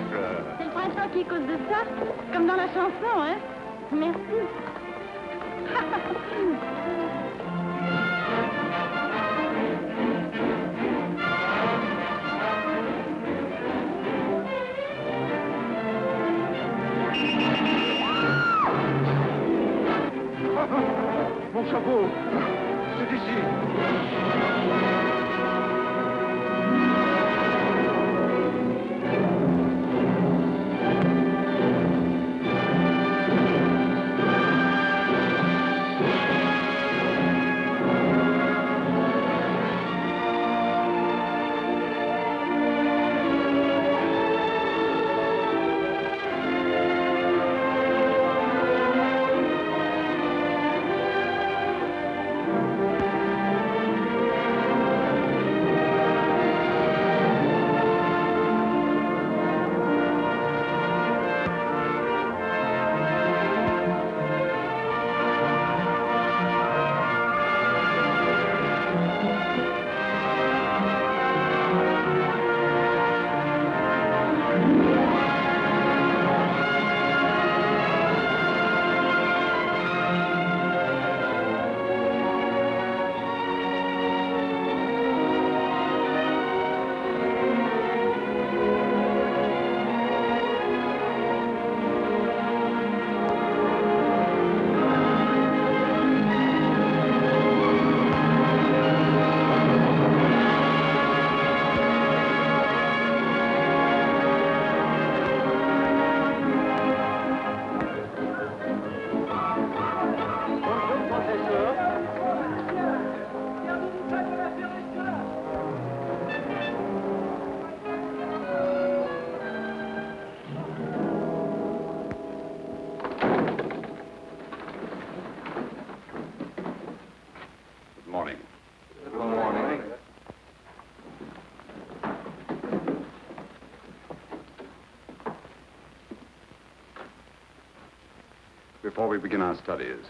fleurs. C'est le printemps qui est cause de ça, comme dans la chanson, hein? Merci. Mon chapeau, c'est ici. Before we begin our studies,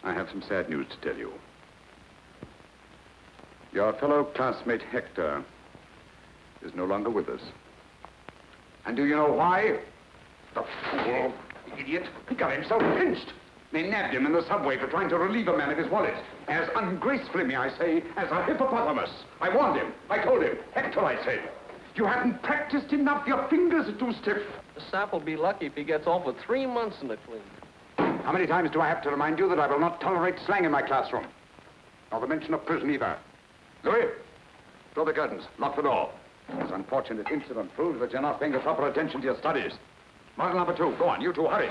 I have some sad news to tell you. Your fellow classmate Hector is no longer with us. And do you know why? The fool, idiot, he got himself pinched. They nabbed him in the subway for trying to relieve a man of his wallet. As ungracefully, may I say, as a hippopotamus. I warned him. I told him. Hector, I said, you haven't practiced enough. Your fingers are too stiff. The sap will be lucky if he gets off with 3 months in the clean. How many times do I have to remind you that I will not tolerate slang in my classroom? Nor the mention of prison either. Louis, draw the curtains. Lock the door. This unfortunate incident proves that you're not paying the proper attention to your studies. Model number 2, go on. You two, hurry.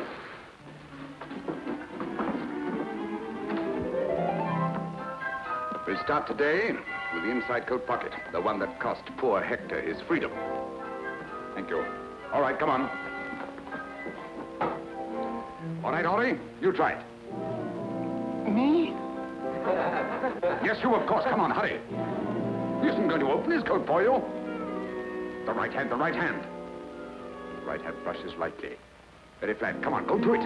We'll start today with the inside coat pocket, the one that cost poor Hector his freedom. Thank you. All right, come on. All right, Henri, you try it. Me? Yes, you, of course. Come on, hurry. He isn't going to open his coat for you. The right hand, the right hand. The right hand brushes lightly. Very flat. Come on, go to it.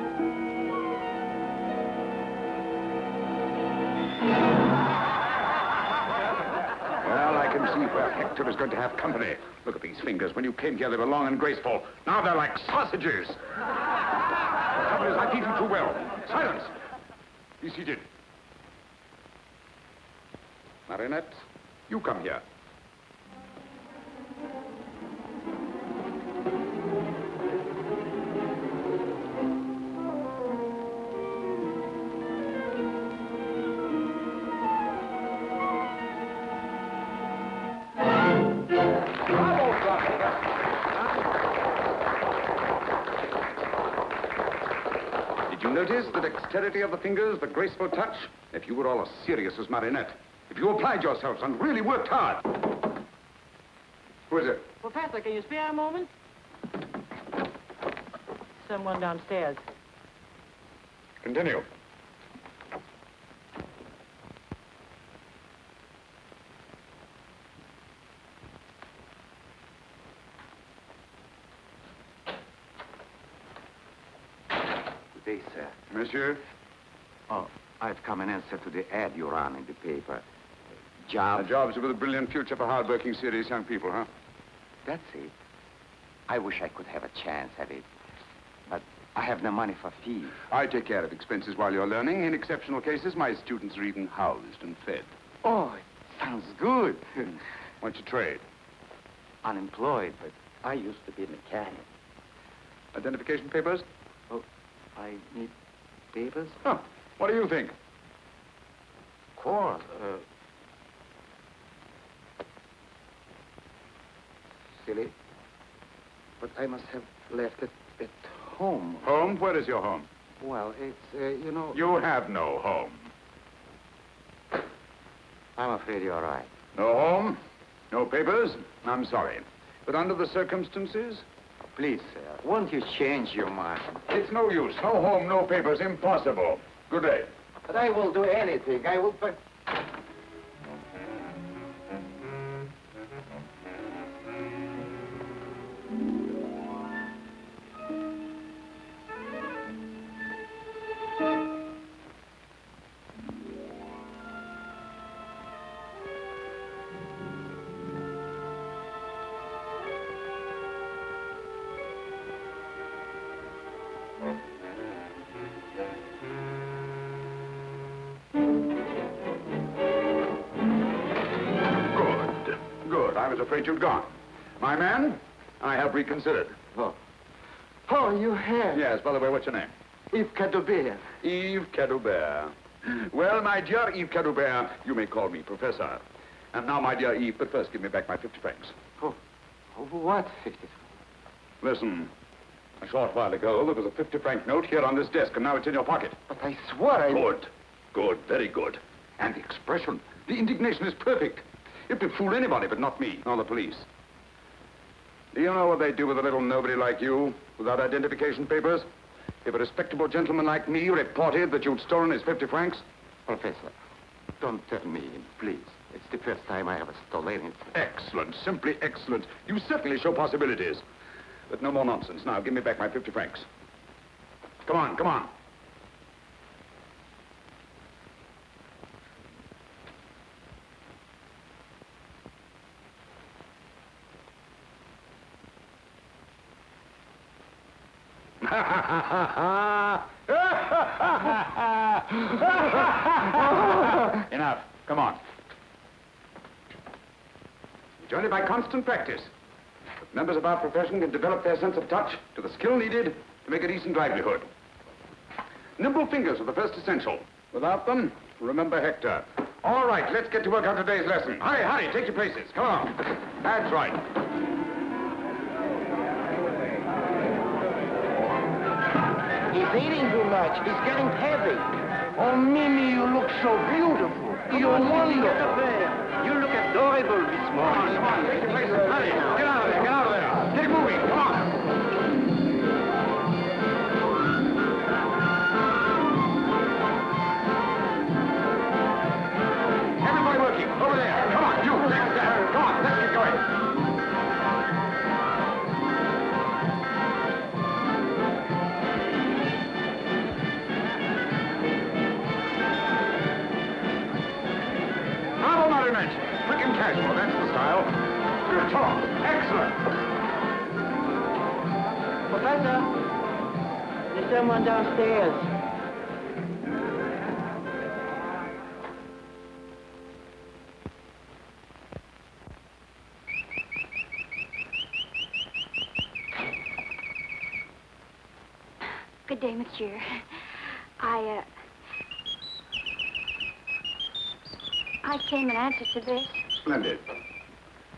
Well, I can see where Hector is going to have company. Look at these fingers. When you came here, they were long and graceful. Now they're like sausages. The trouble is, I've eaten too well. Silence. Be seated. Marinette, you come here. Notice the dexterity of the fingers, the graceful touch. If you were all as serious as Marinette, if you applied yourselves and really worked hard. Who is it? Professor, can you spare a moment? Someone downstairs. Continue. Good day, sir. Monsieur? Oh, I've come in answer to the ad you ran in the paper. Job. Jobs with a brilliant future for hard-working, serious young people, huh? That's it. I wish I could have a chance at it. But I have no money for fees. I take care of expenses while you're learning. In exceptional cases, my students are even housed and fed. Oh, it sounds good. What's your trade? Unemployed, but I used to be a mechanic. Identification papers? Oh, I need papers? Huh. What do you think? Of course. Silly. But I must have left it at home. Home? Where is your home? Well, it's, you know... You have no home. I'm afraid you're right. No home? No papers? I'm sorry. But under the circumstances? Please, sir, won't you change your mind? It's no use. No home, no papers. Impossible. Good day. But I will do anything. I will... Good. I was afraid you'd gone. My man, I have reconsidered. Oh. Oh, you have? Yes, by the way, what's your name? Yves Cadoubert. Yves Cadoubert. Well, my dear Yves Cadoubert, you may call me Professor. And now, my dear Yves, but first give me back my 50 francs. Oh, what 50? Listen, a short while ago, there was a 50-franc note here on this desk, and now it's in your pocket. But I swore I... Good. Good, very good. And the expression, the indignation is perfect. It would fool anybody, but not me, nor the police. Do you know what they do with a little nobody like you, without identification papers? If a respectable gentleman like me reported that you'd stolen his 50 francs? Professor, don't turn me in, please. It's the first time I ever stole anything. Excellent, simply excellent. You certainly show possibilities. But no more nonsense. Now, give me back my 50 francs. Come on, come on. Enough. Come on. It's only by constant practice that members of our profession can develop their sense of touch to the skill needed to make a decent livelihood. Nimble fingers are the first essential. Without them, remember Hector. All right, let's get to work on today's lesson. Hurry, hurry, take your places. Come on. That's right. He's eating too much. He's getting heavy. Oh, Mimi, you look so beautiful. You're wonderful. You look adorable this morning. Come on, take your places. Hurry. Get out of there, get out of there. Get moving, come on. Everybody working. Over there. Come on, you. Next there. Come on, let's get going. Quick and casual, that's the style. Good talk. Excellent. Professor, there's someone downstairs. Good day, monsieur. I came in answer to this. Splendid.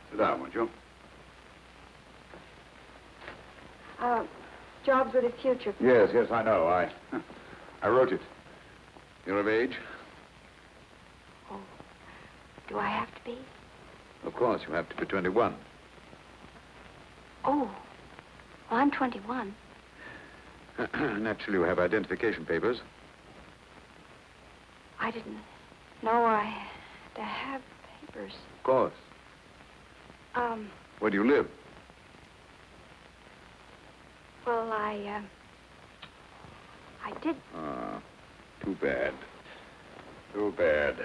Sit down, won't you? Jobs with a future. Yes, yes, I know. I wrote it. You're of age? Oh, do I have to be? Of course, you have to be 21. Oh, well, I'm 21. Naturally, you have identification papers. I didn't know I had to have papers. Of course. Where do you live? Well, I did. Too bad. Too bad.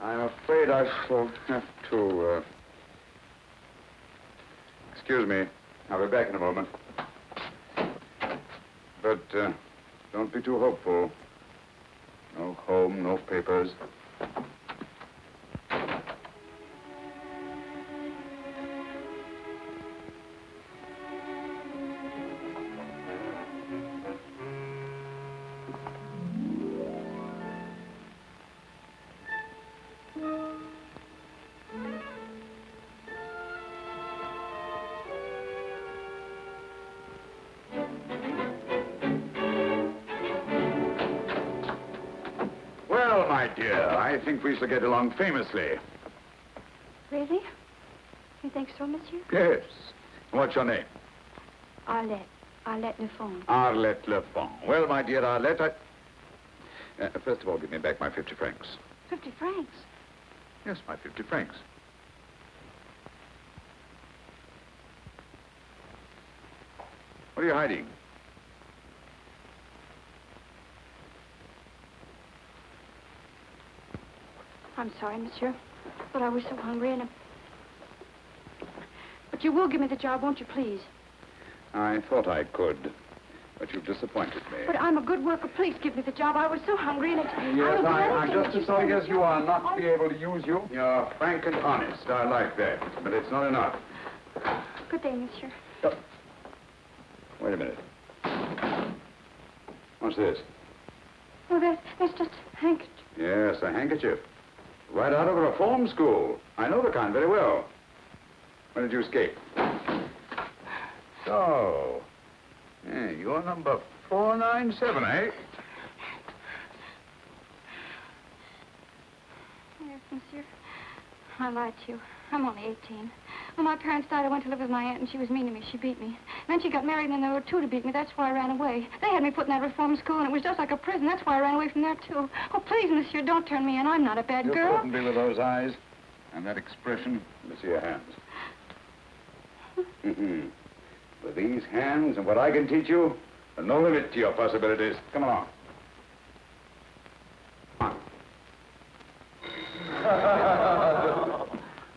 I'm afraid I shall have to Excuse me. I'll be back in a moment. But don't be too hopeful. No home, no papers. Well, my dear, I think we shall get along famously. Really? You think so, monsieur? Yes. What's your name? Arlette. Arlette Lefond. Arlette Lefond. Well, my dear Arlette, first of all, give me back my 50 francs. 50 francs? Yes, my 50 francs. What are you hiding? I'm sorry, monsieur, but I was so hungry and... But you will give me the job, won't you, please? I thought I could, but you've disappointed me. But I'm a good worker. Please give me the job. I was so hungry and... Yes, I'm just as sorry as you are not to be able to use you. You're frank and honest. I like that, but it's not enough. Good day, monsieur. Wait a minute. What's this? Oh, that's just a handkerchief. Yes, a handkerchief. Right out of a reform school. I know the kind very well. When did you escape? So, yeah, you're number 497, eh? Yes, monsieur. I lied to you. I'm only 18. When my parents died, I went to live with my aunt, and she was mean to me. She beat me. Then she got married, and then there were two to beat me. That's why I ran away. They had me put in that reform school, and it was just like a prison. That's why I ran away from there, too. Oh, please, monsieur, don't turn me in. I'm not a bad girl. You couldn't be with those eyes and that expression. Let me see your hands. Mm-hmm. With these hands and what I can teach you, there's no limit to your possibilities. Come along. Come on.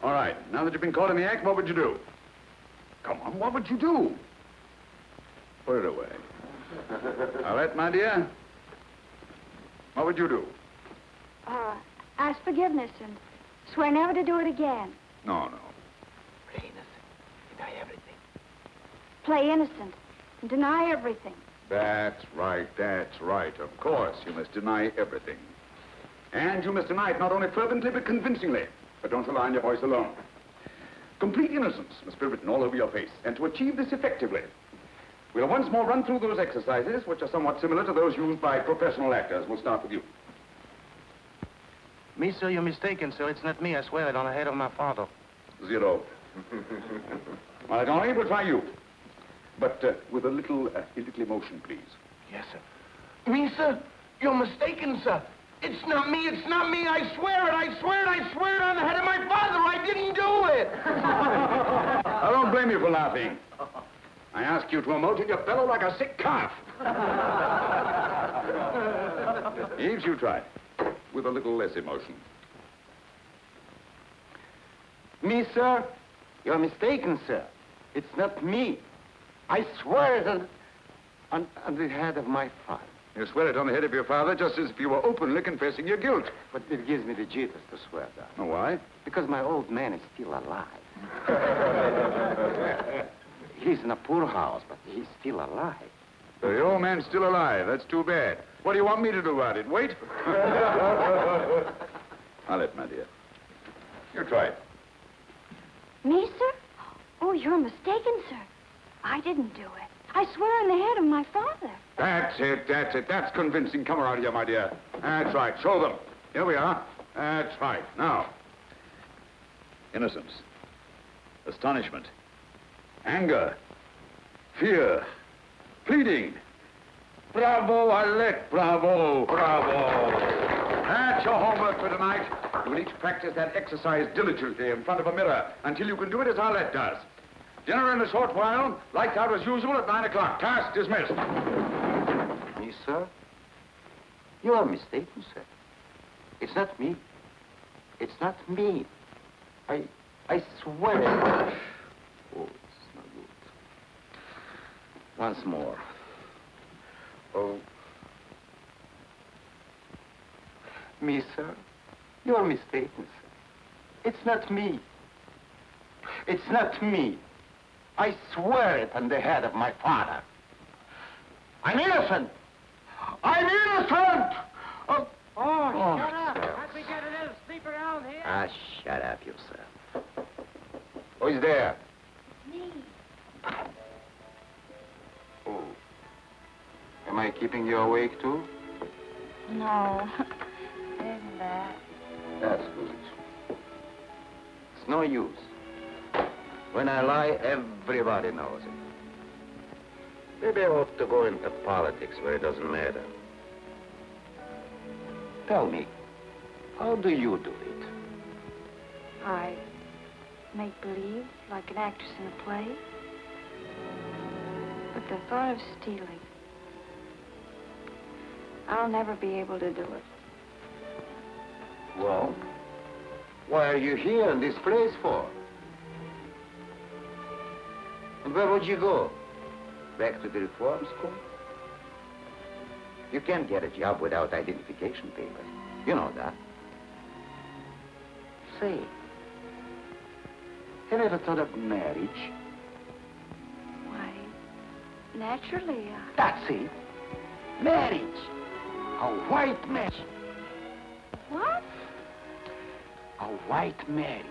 All right, now that you've been caught in the act, what would you do? Come on, what would you do? Put it away. Arlette, my dear, what would you do? Ask forgiveness and swear never to do it again. No. Play innocent. Deny everything. Play innocent and deny everything. That's right. Of course, you must deny everything. And you must deny it not only fervently, but convincingly. But don't rely on your voice alone. Complete innocence must be written all over your face. And to achieve this effectively, we'll once more run through those exercises, which are somewhat similar to those used by professional actors. We'll start with you. Me, sir, you're mistaken, sir. It's not me. I swear it on the head of my father. 0. All right, Henri, we'll try you. But with a little emotion, please. Yes, sir. Me, sir? You're mistaken, sir. It's not me. I swear it on the head of my father. I didn't do it. I don't blame you for laughing. I ask you to emote and you bellow like a sick calf. Eves, you try. With a little less emotion. Me, sir? You're mistaken, sir. It's not me. I swear it on the head of my father. You swear it on the head of your father just as if you were openly confessing your guilt. But it gives me the jitters to swear that. Oh, why? Because my old man is still alive. He's in a poorhouse, but he's still alive. The old man's still alive. That's too bad. What do you want me to do about it? Wait? Arlette, my dear. You try it. Me, sir? Oh, you're mistaken, sir. I didn't do it. I swear on the head of my father. That's it. That's convincing. Come around here, my dear. That's right. Show them. Here we are. That's right. Now. Innocence. Astonishment. Anger. Fear. Pleading. Bravo, Arlette. Bravo. That's your homework for tonight. You will each practice that exercise diligently in front of a mirror until you can do it as Arlette does. Dinner in a short while. Lights out as usual at 9 o'clock. Task dismissed. Me, sir? You are mistaken, sir. It's not me. It's not me. I swear. Oh, it's not Once more. Oh. Me, sir? You're mistaken, sir. It's not me. It's not me. I swear it on the head of my father. I'm innocent. I'm innocent! Oh, Shut up. sir. Can't we get a little sleep around here? Ah, shut up, you, sir. Who's there? Me. Oh. Am I keeping you awake, too? No. Isn't that? That's good. It's no use. When I lie, everybody knows it. Maybe I ought to go into politics where it doesn't matter. Tell me, how do you do it? I make believe like an actress in a play. But the thought of stealing, I'll never be able to do it. Well, why are you here in this place for? And where would you go? Back to the reform school? You can't get a job without identification papers. You know that. Say, have you ever thought of marriage? Why, naturally, That's it. Marriage. A white marriage. What? A white marriage.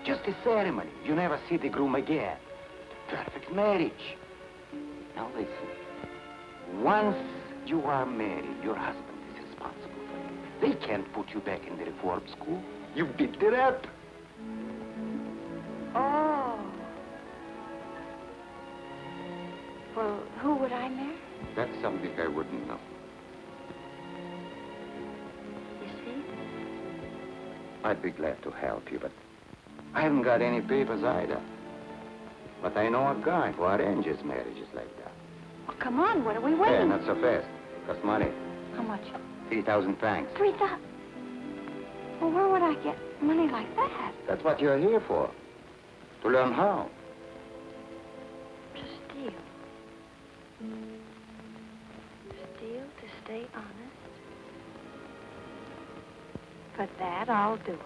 Just a ceremony. You never see the groom again. Perfect marriage. Now listen. Once you are married, your husband is responsible for you. They can't put you back in the reform school. You beat it up. Oh. Well, who would I marry? That's something I wouldn't know. You see? I'd be glad to help you, but I haven't got any papers either. But I know a guy who arranges marriages like that. Well, come on, what are we Hey, waiting? not so fast. Costs money. How much? 3,000 francs. 3,000. Well, where would I get money like that? That's what you're here for. To learn how. To steal. To steal, to stay honest. For that, I'll do it.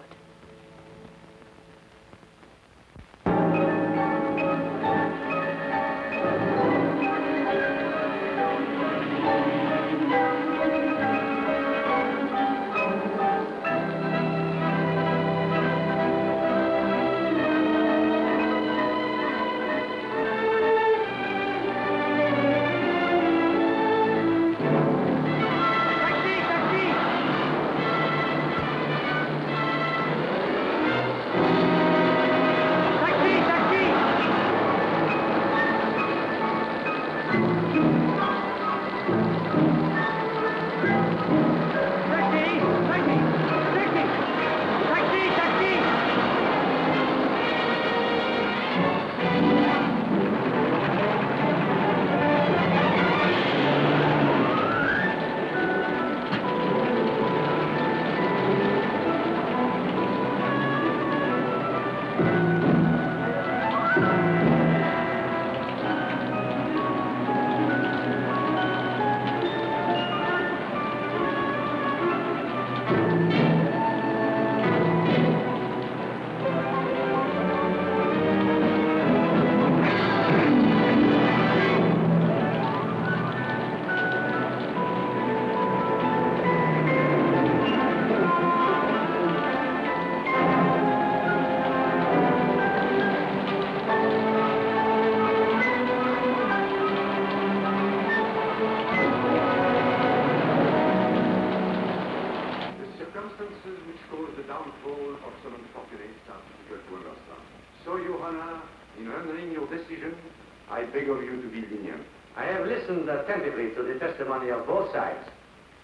I beg of you to be lenient. I have listened attentively to the testimony of both sides,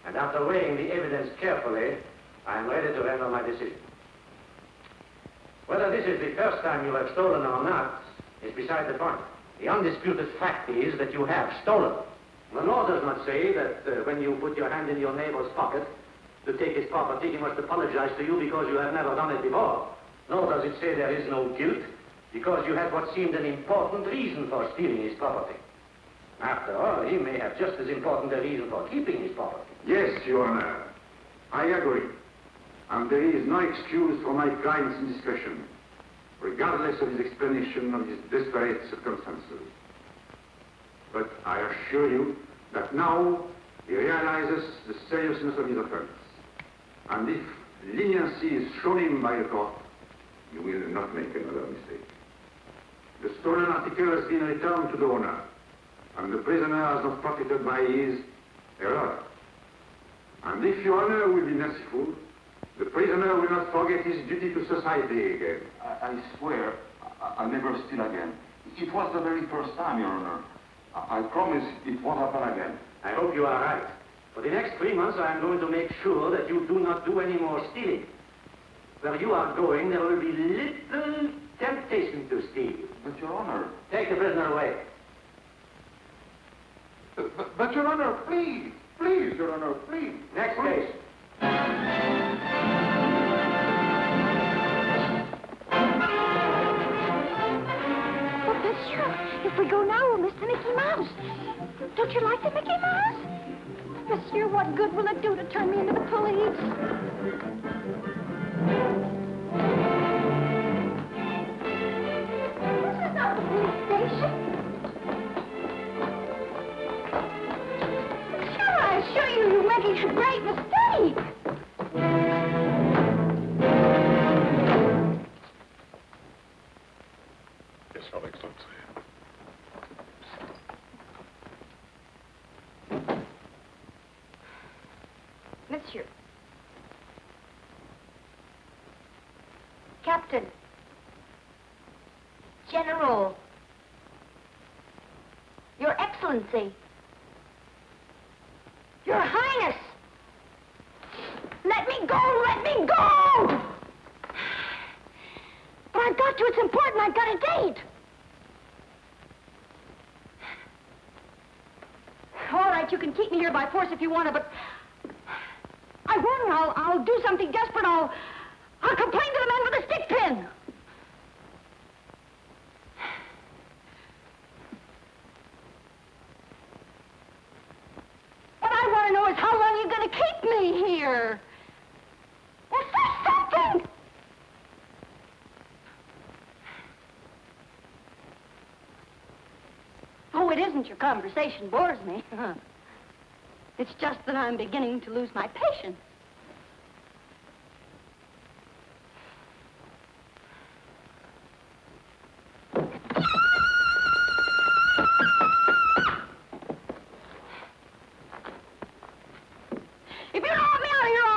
and after weighing the evidence carefully, I am ready to render my decision. Whether this is the first time you have stolen or not is beside the point. The undisputed fact is that you have stolen. The law does not say that when you put your hand in your neighbor's pocket to take his property, he must apologize to you because you have never done it before. Nor does it say there is no guilt because you had what seemed an important reason for stealing his property. After all, he may have just as important a reason for keeping his property. Yes, Your Honor. I agree. And there is no excuse for my client's indiscretion, regardless of his explanation of his desperate circumstances. But I assure you that now he realizes the seriousness of his offense. And if leniency is shown him by the court, you will not make another mistake. The stolen article has been returned to the owner, and the prisoner has not profited by his error. And if Your Honor will be merciful, the prisoner will not forget his duty to society again. I swear I'll never steal again. It was the very first time, Your Honor. I promise it won't happen again. I hope you are right. For the next 3 months, I am going to make sure that you do not do any more stealing. Where you are going, there will be little temptation to steal. But, Your Honor... Take the prisoner away. But Your Honor, please, please, Your Honor, please. Next case. Oh, monsieur, if we go now, we'll miss the Mickey Mouse. Don't you like the Mickey Mouse? Monsieur, what good will it do to turn me into the police? This is not the police station. Sure, I assure you, you're making a great mistake. Yes, Your Excellency. Monsieur. Captain. General. Your Excellency. Your Highness. Let me go! Let me go! But I've got to. It's important. I've got a date. All right, you can keep me here by force if you want to, but I won't. I'll do something desperate. I'll complain to the man with the stick pin. What I want to know is how long you're going to keep me here. Well, say something. Oh, it isn't your conversation bores me. It's just that I'm beginning to lose my patience. If you don't let me out of here,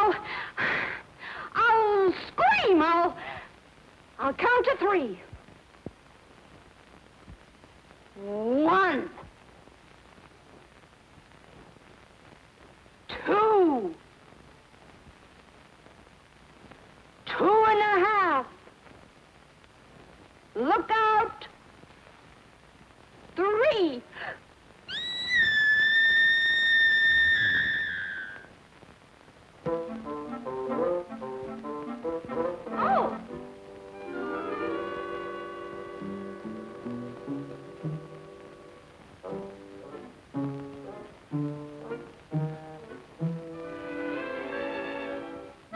I'll scream. I'll count to 3. 1, 2, 2.5. Look out. 3. Oh.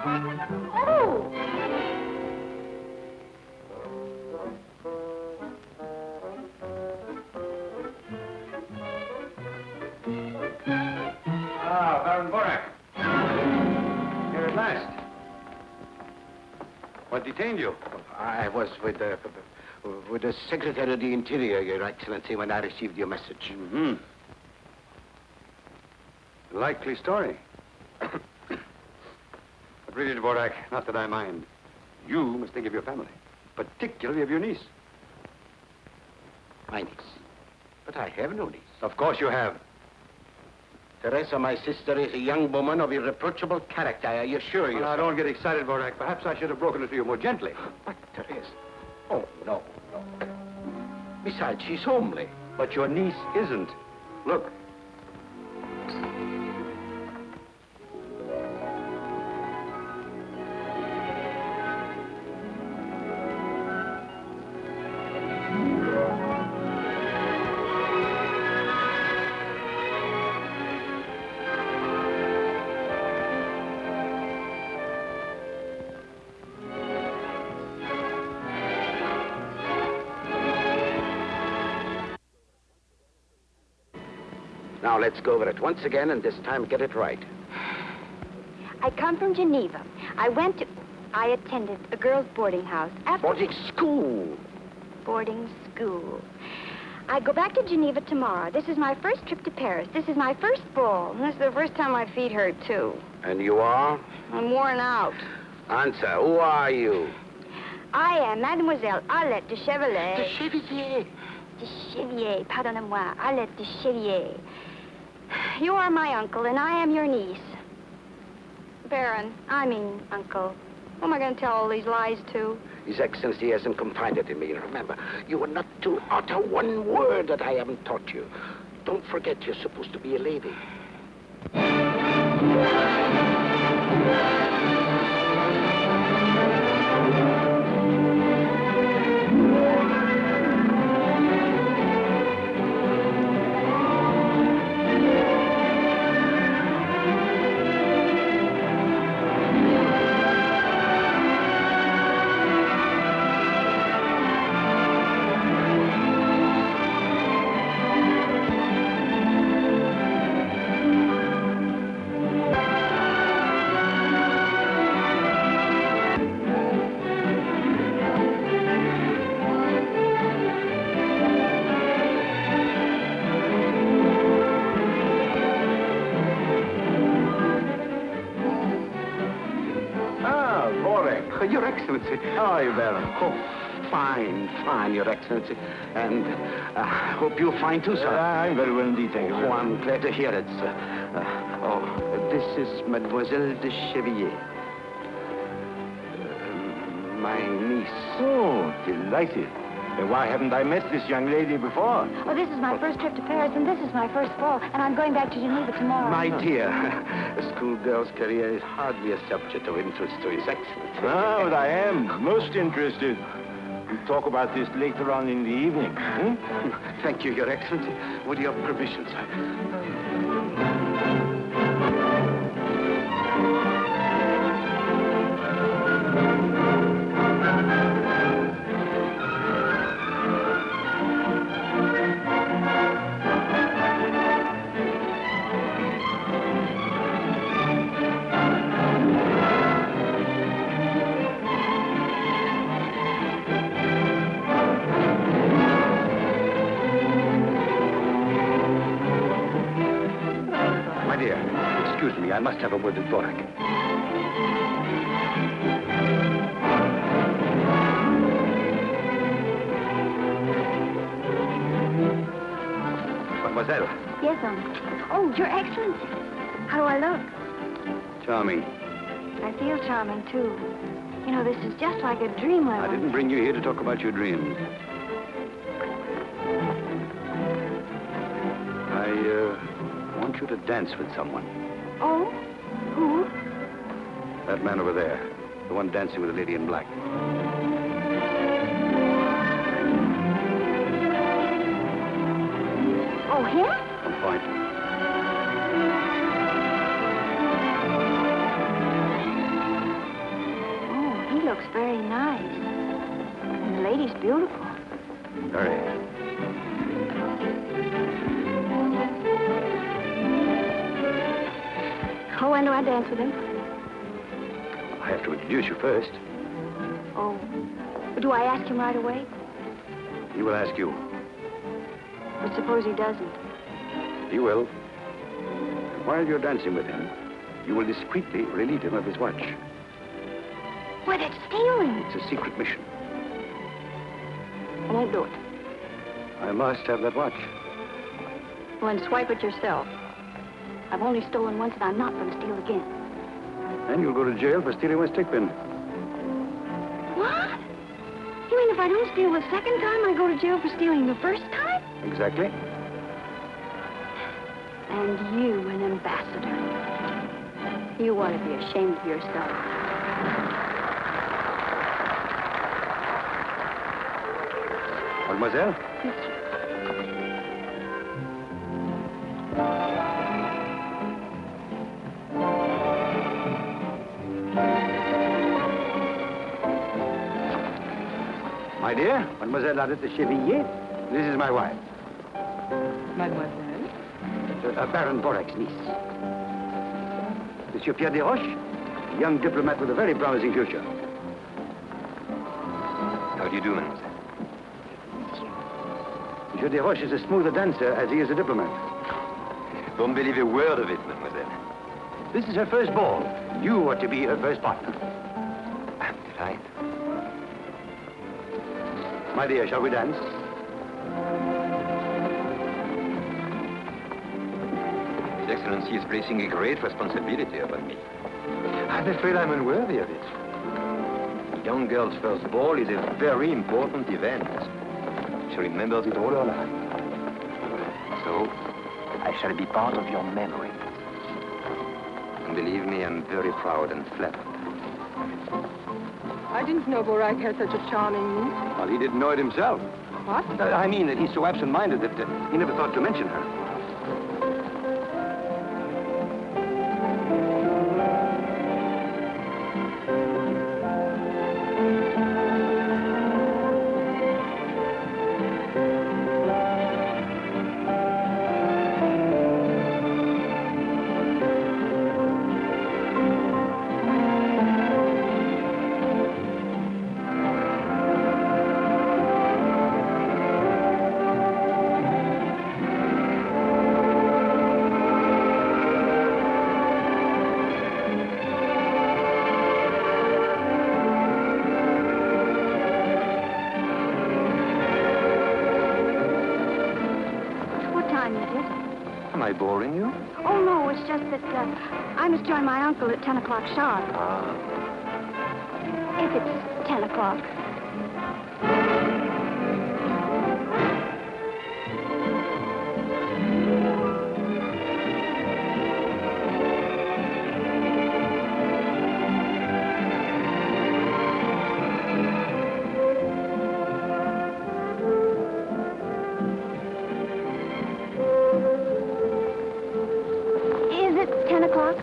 Oh! Ah, Baron Borak. Here at last. What detained you? I was with the Secretary of the Interior, Your Excellency, when I received your message. Mm-hmm. Likely story. But really, Dvorak, not that I mind. You must think of your family, particularly of your niece. My niece. But I have no niece. Of course you have. Teresa, my sister, is a young woman of irreproachable character, I assure you. Well, now, don't get excited, Dvorak. Perhaps I should have broken it to you more gently. But, Teresa... Oh, no, no. Besides, she's homely. But your niece isn't. Look. Now, let's go over it once again, and this time get it right. I come from Geneva. I attended a girls' boarding house. Boarding school. Boarding school. I go back to Geneva tomorrow. This is my first trip to Paris. This is my first ball. And this is the first time my feet hurt, too. And you are? I'm worn out. Answer, who are you? I am Mademoiselle Arlette de Chevalier. De Chevier. De Chevier, pardonnez-moi. Arlette de Chevier. You are my uncle, and I am your niece. Baron, uncle. Who am I going to tell all these lies to? His Excellency hasn't confided in me. Remember, you are not to utter one word that I haven't taught you. Don't forget you're supposed to be a lady. Your Excellency. How are you, Baron? Oh, fine, Your Excellency. And I hope you're fine too, sir. I'm very well indeed, thank you. Oh, I'm glad to hear it, sir. This is Mademoiselle de Chevier. My niece. Oh, delighted. Why haven't I met this young lady before? Oh, this is my first trip to Paris, and this is my first ball, and I'm going back to Geneva tomorrow. My dear, a schoolgirl's career is hardly a subject of interest to His Excellency. Ah, but I am most interested. We'll talk about this later on in the evening. Thank you, Your Excellency. With your permission, sir. Excuse me, I must have a word with Borak. Mademoiselle. Yes, uncle. Oh, Your Excellency. How do I look? Charming. I feel charming, too. You know, this is just like a dream I didn't bring you here to talk about your dreams. I want you to dance with someone. Oh? Who? That man over there. The one dancing with the lady in black. Oh, him? On point. Oh, he looks very nice. And the lady's beautiful. Very. Oh, when do I dance with him? I have to introduce you first. Oh. Do I ask him right away? He will ask you. But suppose he doesn't? He will. While you're dancing with him, you will discreetly relieve him of his watch. Why, that's stealing. It's a secret mission. I won't do it. I must have that watch. Well, then swipe it yourself. I've only stolen once, and I'm not going to steal again. Then you'll go to jail for stealing my stick pin. What? You mean if I don't steal the second time, I go to jail for stealing the first time? Exactly. And you, an ambassador. You ought to be ashamed of yourself. Mademoiselle? Yes, sir. My dear, Mademoiselle Adolphe Menjou, this is my wife. Mademoiselle? Baron Borak's niece. Monsieur Pierre Desroches, a young diplomat with a very promising future. How do you do, mademoiselle? Monsieur Desroches is as smooth a dancer as he is a diplomat. Don't believe a word of it, mademoiselle. This is her first ball. You are to be her first partner. I'm delighted. My dear, shall we dance? His Excellency is placing a great responsibility upon me. I'm afraid I'm unworthy of it. A young girl's first ball is a very important event. She remembers it all her life. So, I shall be part of your memory. And believe me, I'm very proud and flattered. I didn't know Borak had such a charming niece. Well, he didn't know it himself. What? I mean that he's so absent-minded that he never thought to mention her. Am I boring you? Oh, no, it's just that I must join my uncle at 10 o'clock sharp. Ah. If it's 10 o'clock. Is it 10 o'clock?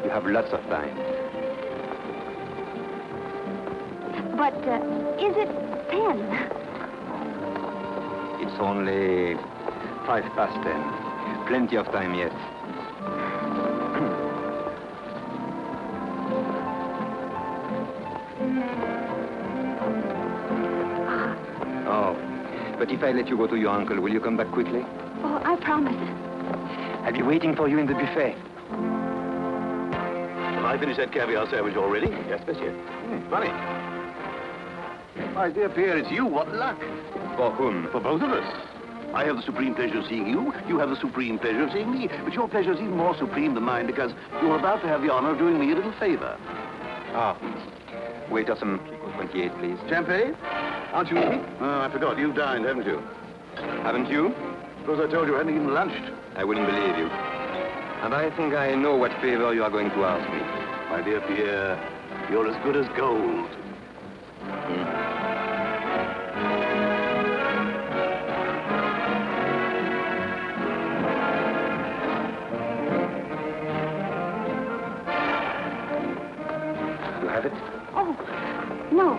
You have lots of time. But is it 10? It's only 10:05. Plenty of time yet. Oh, but if I let you go to your uncle, will you come back quickly? Oh, I promise. I'll be waiting for you in the buffet. Have I finished that caviar sandwich already? Yes, monsieur. Funny. My dear Pierre, it's you. What luck. For whom? For both of us. I have the supreme pleasure of seeing you. You have the supreme pleasure of seeing me. But your pleasure is even more supreme than mine because you're about to have the honor of doing me a little favor. Ah. Waiter, some Pico 28, please. Champagne? Aren't you eating? Oh, I forgot. You've dined, haven't you? Haven't you? Suppose I told you I hadn't even lunched. I wouldn't believe you. And I think I know what favor you are going to ask me. My dear Pierre, you're as good as gold. You have it? Oh, no.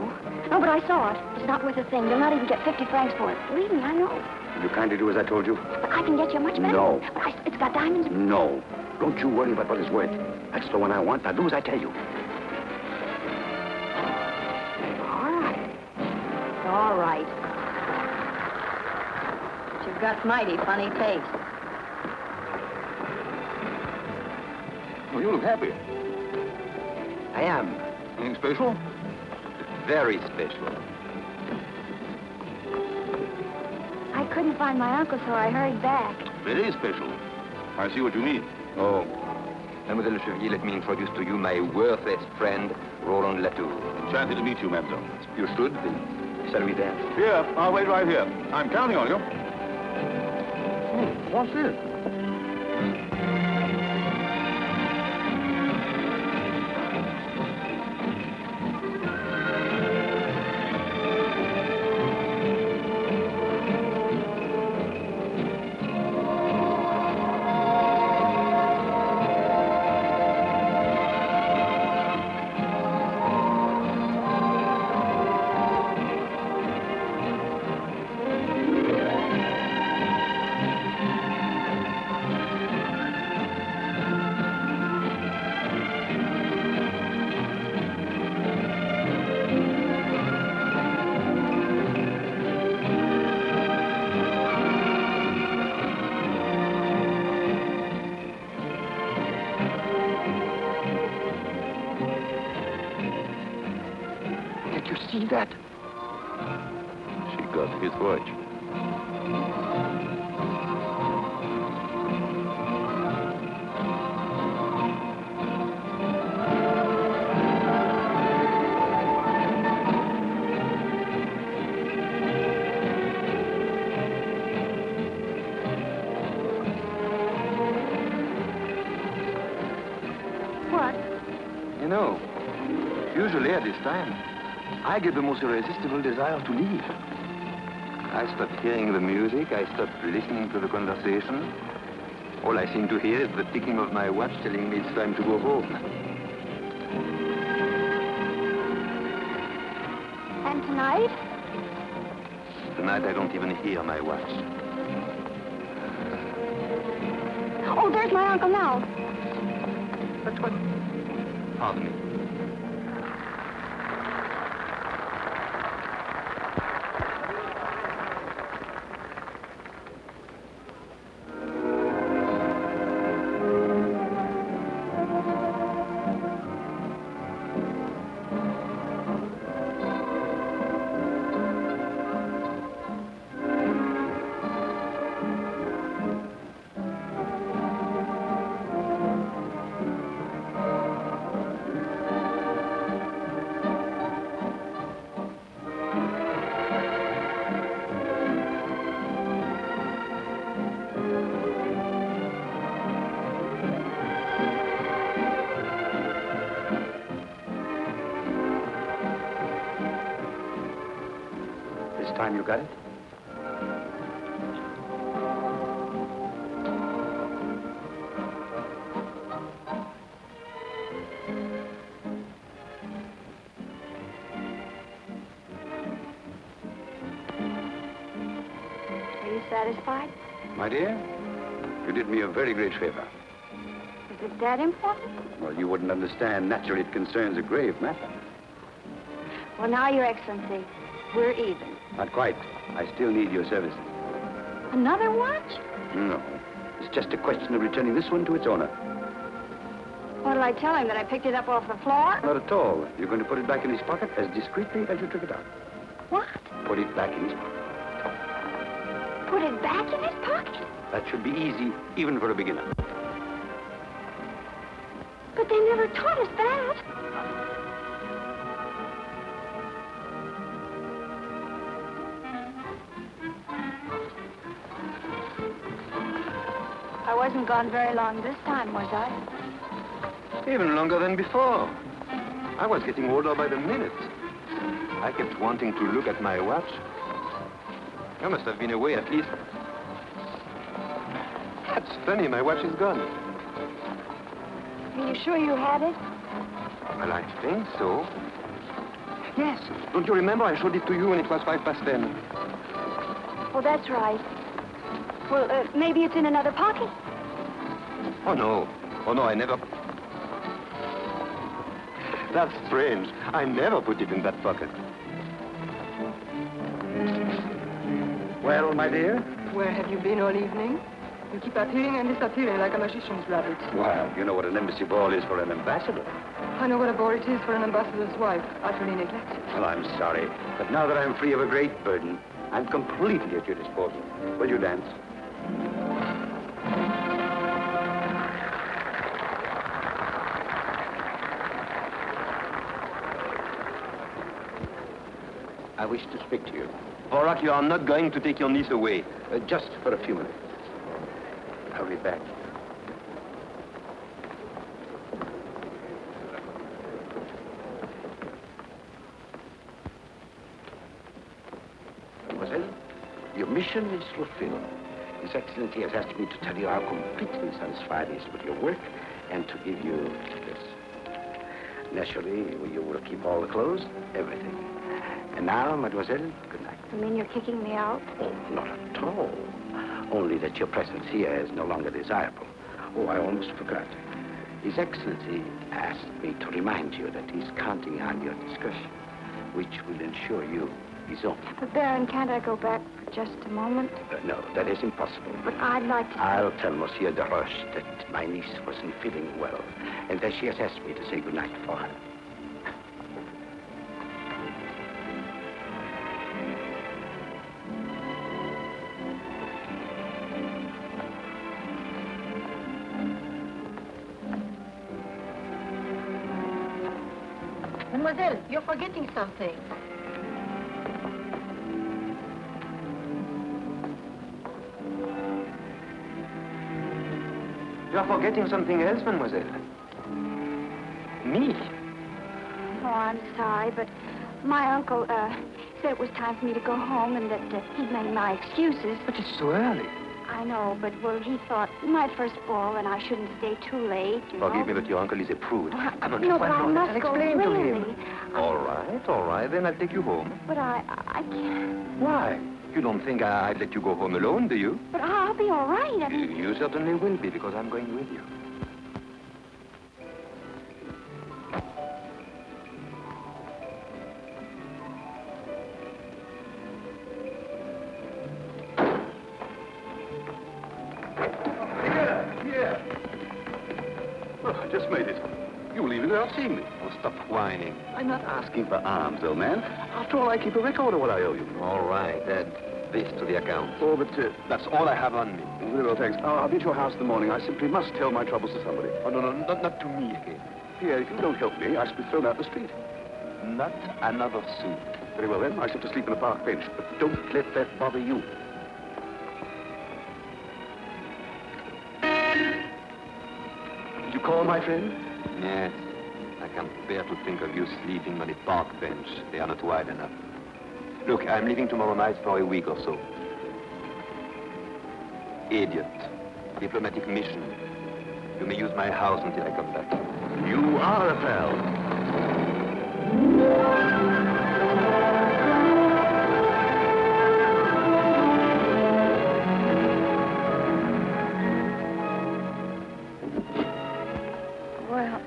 No, but I saw it. It's not worth a thing. You'll not even get 50 francs for it. Believe me, I know. Will you kindly do as I told you? But I can get you much better. No. But it's got diamonds. No. Don't you worry about what it's worth. That's the one I want. Now do as I tell you. All right. All right. But you've got mighty funny taste. Oh, you look happy. I am. Anything special? Very special. I couldn't find my uncle, so I hurried back. Very special. I see what you mean. Oh. Mademoiselle Le Chevalier, let me introduce to you my worthless friend, Roland Latour. Enchanted to meet you, mademoiselle. You should be. Shall we dance? Here, I'll wait right here. I'm counting on you. What's this? see that? She got his watch. What? You know, usually at this time, I get the most irresistible desire to leave. I stop hearing the music, I stop listening to the conversation. All I seem to hear is the ticking of my watch telling me it's time to go home. And tonight? Tonight I don't even hear my watch. Oh, there's my uncle now. What? Pardon me. This time you got it? Are you satisfied? My dear, you did me a very great favor. Is it that important? Well, you wouldn't understand. Naturally, it concerns a grave matter. Well, now, Your Excellency, we're even. Not quite. I still need your services. Another watch? No. It's just a question of returning this one to its owner. What'll I tell him, that I picked it up off the floor? Not at all. You're going to put it back in his pocket as discreetly as you took it out. What? Put it back in his pocket. Put it back in his pocket? That should be easy, even for a beginner. But they never taught us that. I wasn't gone very long this time, was I? Even longer than before. I was getting older by the minute. I kept wanting to look at my watch. You must have been away at least. That's funny, my watch is gone. Are you sure you had it? Well, I think so. Yes. Don't you remember I showed it to you when it was 10:05? Oh, that's right. Well, maybe it's in another pocket. Oh, no. Oh, no, I never... That's strange. I never put it in that pocket. Well, my dear? Where have you been all evening? You keep appearing and disappearing like a magician's rabbit. Well, you know what an embassy ball is for an ambassador. I know what a bore it is for an ambassador's wife, utterly neglected. Well, I'm sorry, but now that I'm free of a great burden, I'm completely at your disposal. Will you dance? I wish to speak to you. Vorak, you are not going to take your niece away. Just for a few minutes. I'll be back. Mademoiselle, your mission is fulfilled. His Excellency has asked me to tell you how completely satisfied he is with your work and to give you this. Naturally, you will keep all the clothes, everything. And now, mademoiselle, good night. You mean you're kicking me out? Oh, not at all. Only that your presence here is no longer desirable. Oh, I almost forgot. His Excellency asked me to remind you that he's counting on your discretion, which will ensure you his own. But, Baron, can't I go back for just a moment? No, that is impossible. But I'd like to... I'll tell Monsieur de Roche that my niece wasn't feeling well, and that she has asked me to say good night for her. Mademoiselle, you're forgetting something. You are forgetting something else, mademoiselle. Me. Oh, I'm sorry, but my uncle, said it was time for me to go home and that he'd made my excuses. But it's so early. I know, but, well, he thought my first ball and I shouldn't stay too late, you know. Forgive me, but your uncle is a prude. Come on, No, but I must I'll go, explain to really. him. All right, then I'll take you home. But I can't. Why? You don't think I'd let you go home alone, do you? But I'll be all right. I mean... You certainly will be, because I'm going with you. Here. Well, I just made it. You were leaving without seeing me. Oh, stop whining. I'm not asking for alms, old man. After all, I keep a record of what I owe you. All right, add this to the account. Oh, but That's all I have on me. very well, thanks. I'll be at your house in the morning. I simply must tell my troubles to somebody. Oh, no, not to me again. Pierre, if you don't help me, I shall be thrown out in the street. Not another sou. Very well, then. I shall have to sleep in a park bench. But don't let that bother you. Did you call, my friend? Yes. I can't bear to think of you sleeping on a park bench. They are not wide enough. Look, I'm leaving tomorrow night for a week or so. Idiot. Diplomatic mission. You may use my house until I come back. You are a pal. Well,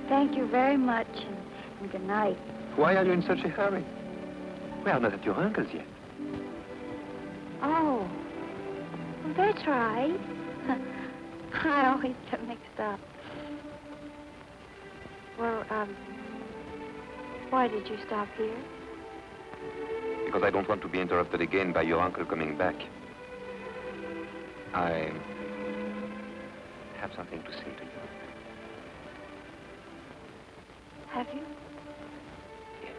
thank you very much, and good night. Why are you in such a hurry? We are not at your uncle's yet. Oh, well, that's right. I always get mixed up. Well, why did you stop here? Because I don't want to be interrupted again by your uncle coming back. I have something to say to you. Have you? Yes.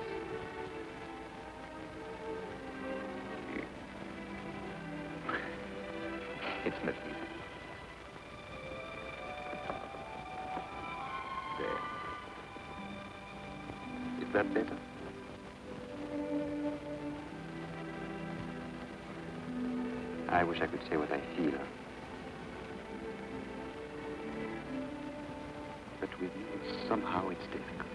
It's not easy. There. Is that better? I wish I could say what I feel. But with you, somehow it's difficult.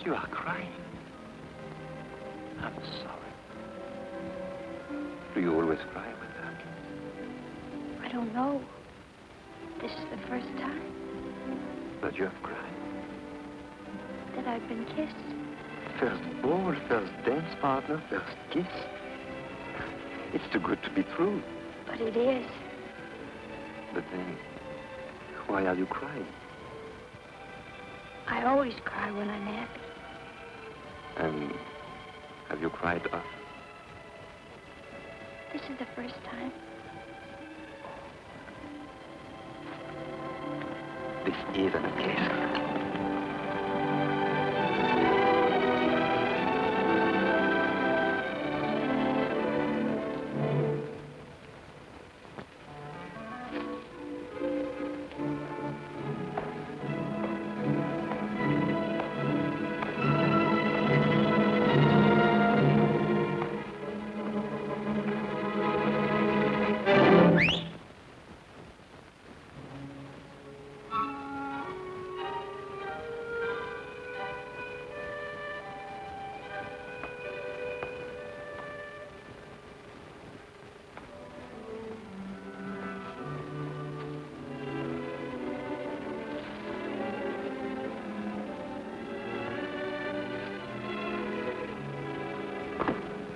You are crying. I'm sorry. Do you always cry with that? I don't know. This is the first time But you have cried. that I've been kissed. First ball, first dance partner, first kiss. It's too good to be true. But it is. But then, why are you crying? I always cry when I'm happy. And have you cried often? This is the first time. This is an occasion.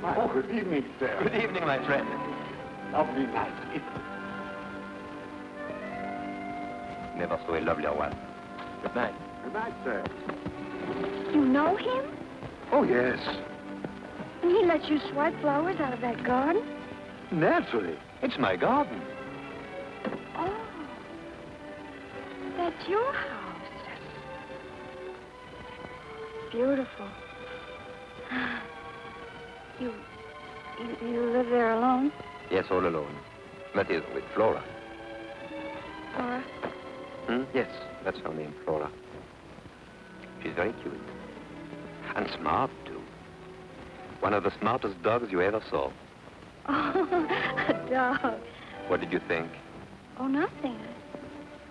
Oh, good evening, sir. Good evening, my friend. Lovely night. Never saw a lovelier one. Good night. Good night, sir. You know him? Oh, yes. And he lets you swipe flowers out of that garden? Naturally. It's my garden. Oh. That's your house. Beautiful. You live there alone? Yes, all alone. That is, with Flora. Flora? Yes, that's her name, Flora. She's very cute. And smart, too. One of the smartest dogs you ever saw. Oh, a dog. What did you think? Oh, nothing.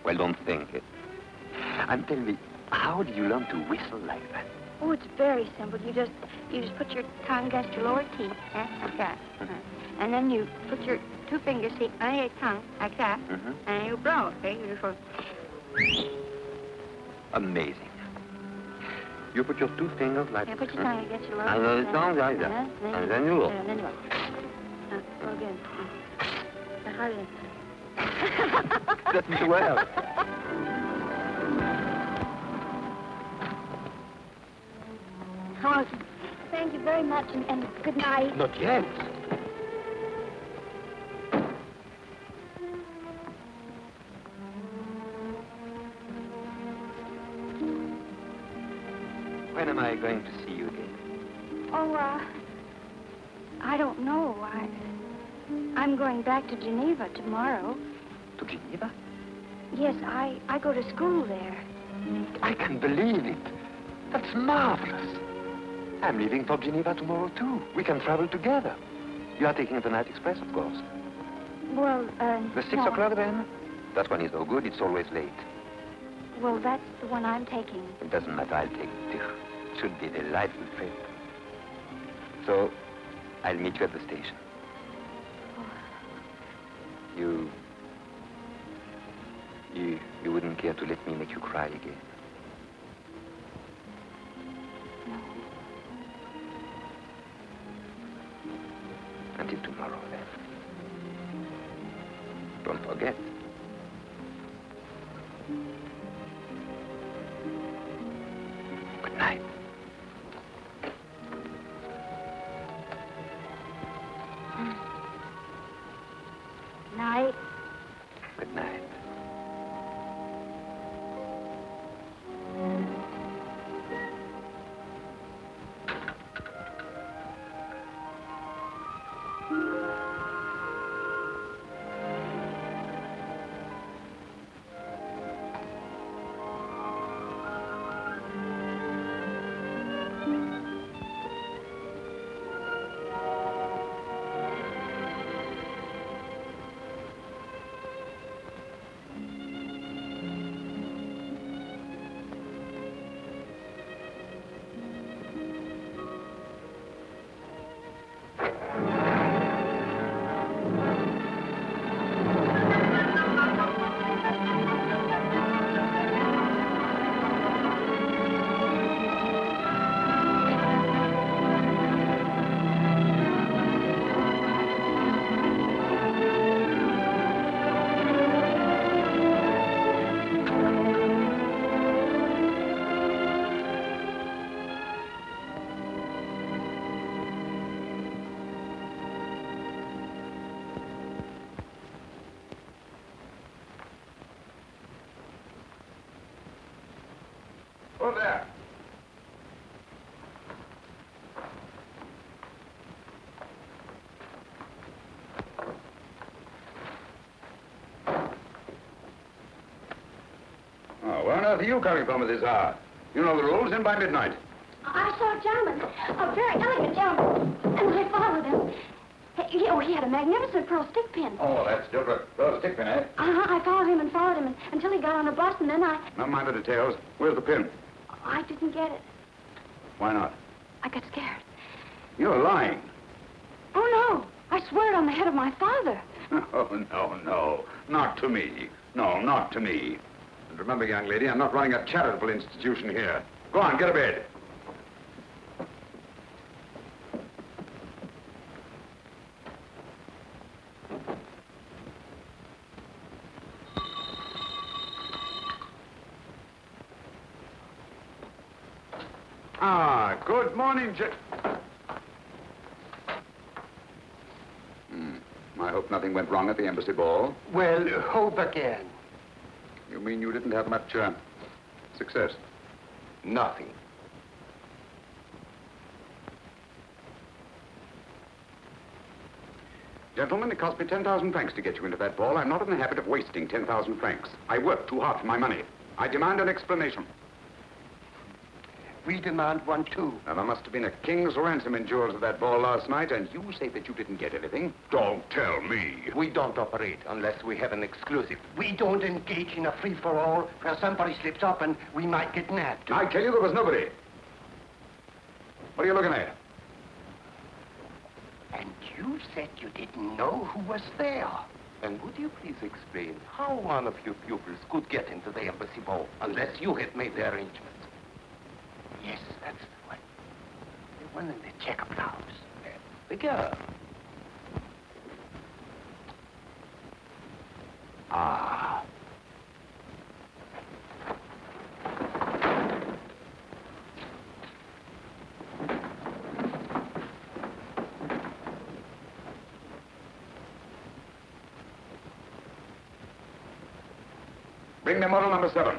Well, don't think it. And tell me, how did you learn to whistle like that? Oh, it's very simple. You just put your tongue against your lower teeth, like that. And then you put your two fingers under your tongue, like that, and you blow, okay? You just go... Amazing. You put your two fingers like... Yeah, put your tongue against your lower and teeth. the tongue like that. And then you go. And then you go. Go again. Harder. That's me well. Oh, thank you very much, and good night. Not yet. When am I going to see you again? Oh, I don't know. I'm going back to Geneva tomorrow. To Geneva? Yes, I go to school there. I can't believe it. That's marvelous. I'm leaving for Geneva tomorrow, too. We can travel together. You are taking the night express, of course. Well, The 6 no. o'clock, then? That one is no good. It's always late. Well, that's the one I'm taking. It doesn't matter. I'll take it, too. It should be a delightful trip. So, I'll meet you at the station. You wouldn't care to let me make you cry again? No. Until tomorrow, then. Don't forget. Good night. Night. Good night. Who's there? Oh, where on earth are you coming from at this hour? You know the rules, in by midnight. I saw a gentleman, a very elegant gentleman, and I followed him. He had a magnificent pearl stick pin. Oh, that's different. Throw the stick pin, eh? I followed him until he got on a bus, and then Never mind the details. Where's the pin? I didn't get it. Why not? I got scared. You're lying. Oh, no. I swear it on the head of my father. Oh, no. Not to me. No, not to me. And remember, young lady, I'm not running a charitable institution here. Go on, get a bed. Ah, good morning, hope nothing went wrong at the embassy ball. Well, hope again. You mean you didn't have much, success? Nothing. Gentlemen, it cost me 10,000 francs to get you into that ball. I'm not in the habit of wasting 10,000 francs. I worked too hard for my money. I demand an explanation. We demand one, too. Now, there must have been a king's ransom in jewels at that ball last night, and you say that you didn't get anything? Don't tell me. We don't operate unless we have an exclusive. We don't engage in a free-for-all where somebody slips up and we might get nabbed. I tell you, there was nobody. What are you looking at? And you said you didn't know who was there. And would you please explain how one of your pupils could get into the embassy ball unless you had made the arrangements? Yes, that's the one. The one in the checkered blouse. The girl. Ah. Bring me model number 7.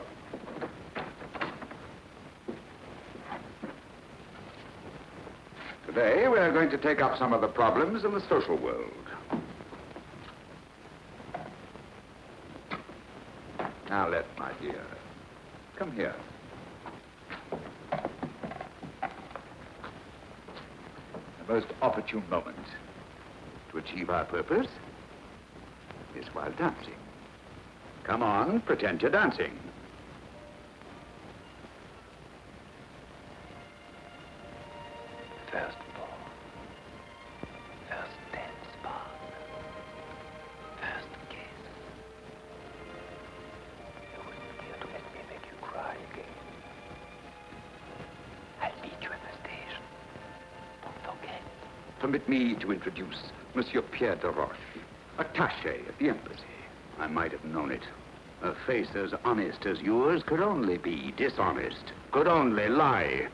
Today, we are going to take up some of the problems in the social world. Now, let, my dear, come here. The most opportune moment to achieve our purpose is while dancing. Come on, pretend you're dancing. First ball. First dance part. First kiss. You wouldn't dare to let me make you cry again. I'll meet you at the station. Don't forget. Permit me to introduce Monsieur Pierre de Roche, attaché at the embassy. I might have known it. A face as honest as yours could only be dishonest, could only lie.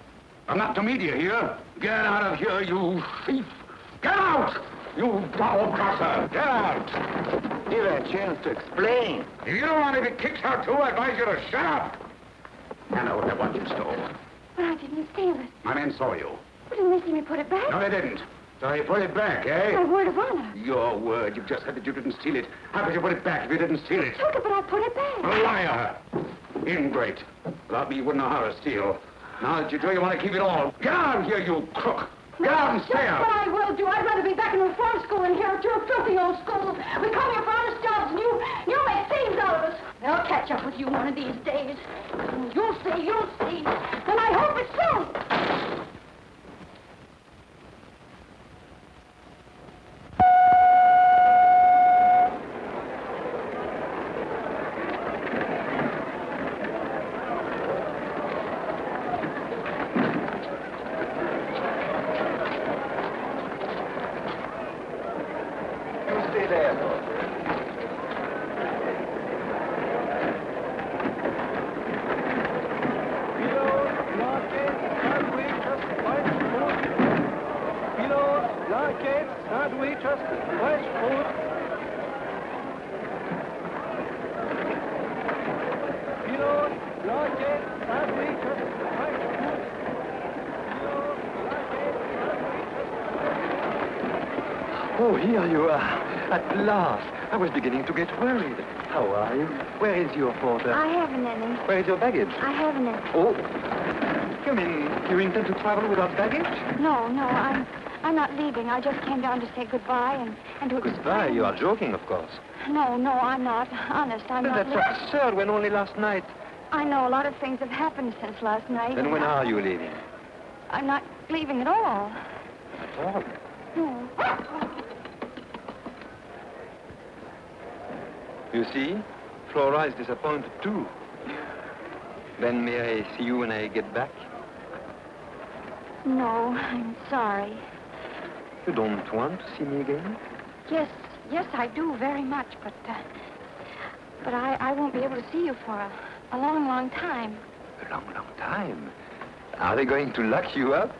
I'm not to meet you here. Get out of here, you thief! Get out! You double-crosser! Get out! Give her a chance to explain. If you don't want to be kicked out too, I advise you to shut up! I know what I want you stole. But I didn't steal it. My men saw you. But didn't they see me put it back? No, they didn't. So you put it back, eh? My word of honor. Your word. You've just said that you didn't steal it. How could you put it back if you didn't steal it? Took it, but I put it back. A liar. Ingrate. Without me, you wouldn't know how to steal. Now that you do, you want to keep it all. Get out of here, you crook. Get out and stay out. What I will do. I'd rather be back in reform school than here at your filthy old school. We come here for honest jobs, and you make thieves out of us. They'll catch up with you one of these days. You'll see, you'll see. And I hope it's soon. Oh, here you are. At last. I was beginning to get worried. How are you? Where is your porter? I haven't any. Where is your baggage? I haven't any. Oh. Come in. You intend to travel without baggage? No, I'm not leaving. I just came down to say goodbye and to explain. Goodbye. You are joking, of course. No, I'm not. Honest, I'm not. That's absurd when only last night. I know a lot of things have happened since last night. Then when are you leaving? I'm not leaving at all. At all? No. You see, Flora is disappointed too. Then may I see you when I get back? No, I'm sorry. You don't want to see me again? Yes, I do very much, but I won't be able to see you for a long, long time. A long, long time? Are they going to lock you up?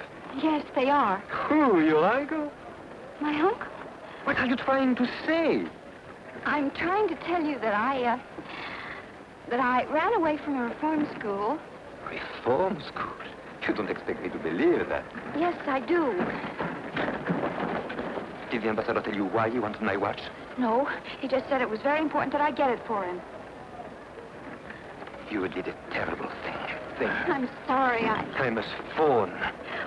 Yes, they are. Who, your uncle? My uncle? What are you trying to say? I'm trying to tell you that I ran away from a reform school. Reform school? You don't expect me to believe that. Yes, I do. Did the ambassador tell you why he wanted my watch? No, he just said it was very important that I get it for him. You did a terrible thing. I'm sorry, I must phone.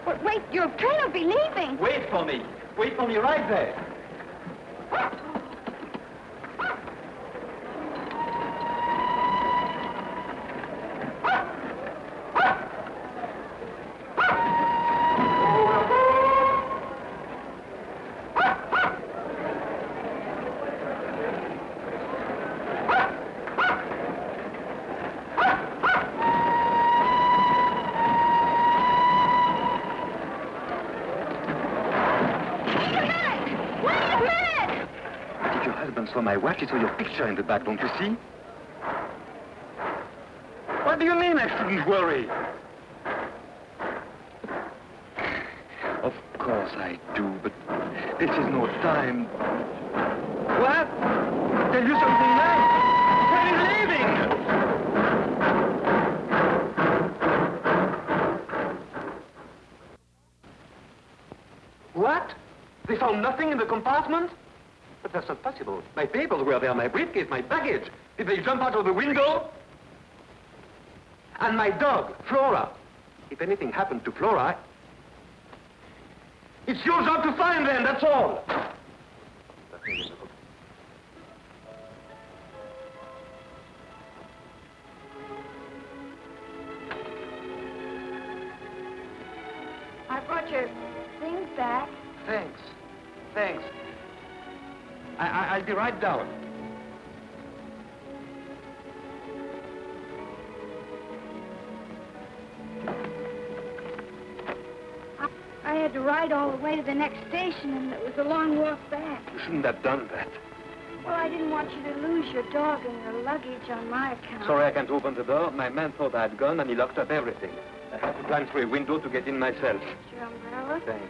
But wait, your train will be leaving. Wait for me. Wait for me right there. For my watch, it's your picture in the back, don't you see? What do you mean I shouldn't worry? Of course I do, but this is no time. What? Tell you something nice. When he's leaving! What? They found nothing in the compartment? But that's not possible. My papers were there, my briefcase, my baggage. Did they jump out of the window? And my dog, Flora. If anything happened to Flora, it's your job to find them, that's all. I brought your things back. Thanks. Thanks. I'll be right down. I had to ride all the way to the next station, and it was a long walk back. You shouldn't have done that. Well, I didn't want you to lose your dog and your luggage on my account. Sorry I can't open the door. My man thought I had gone, and he locked up everything. I had to climb through a window to get in myself. Here's your umbrella. Thanks.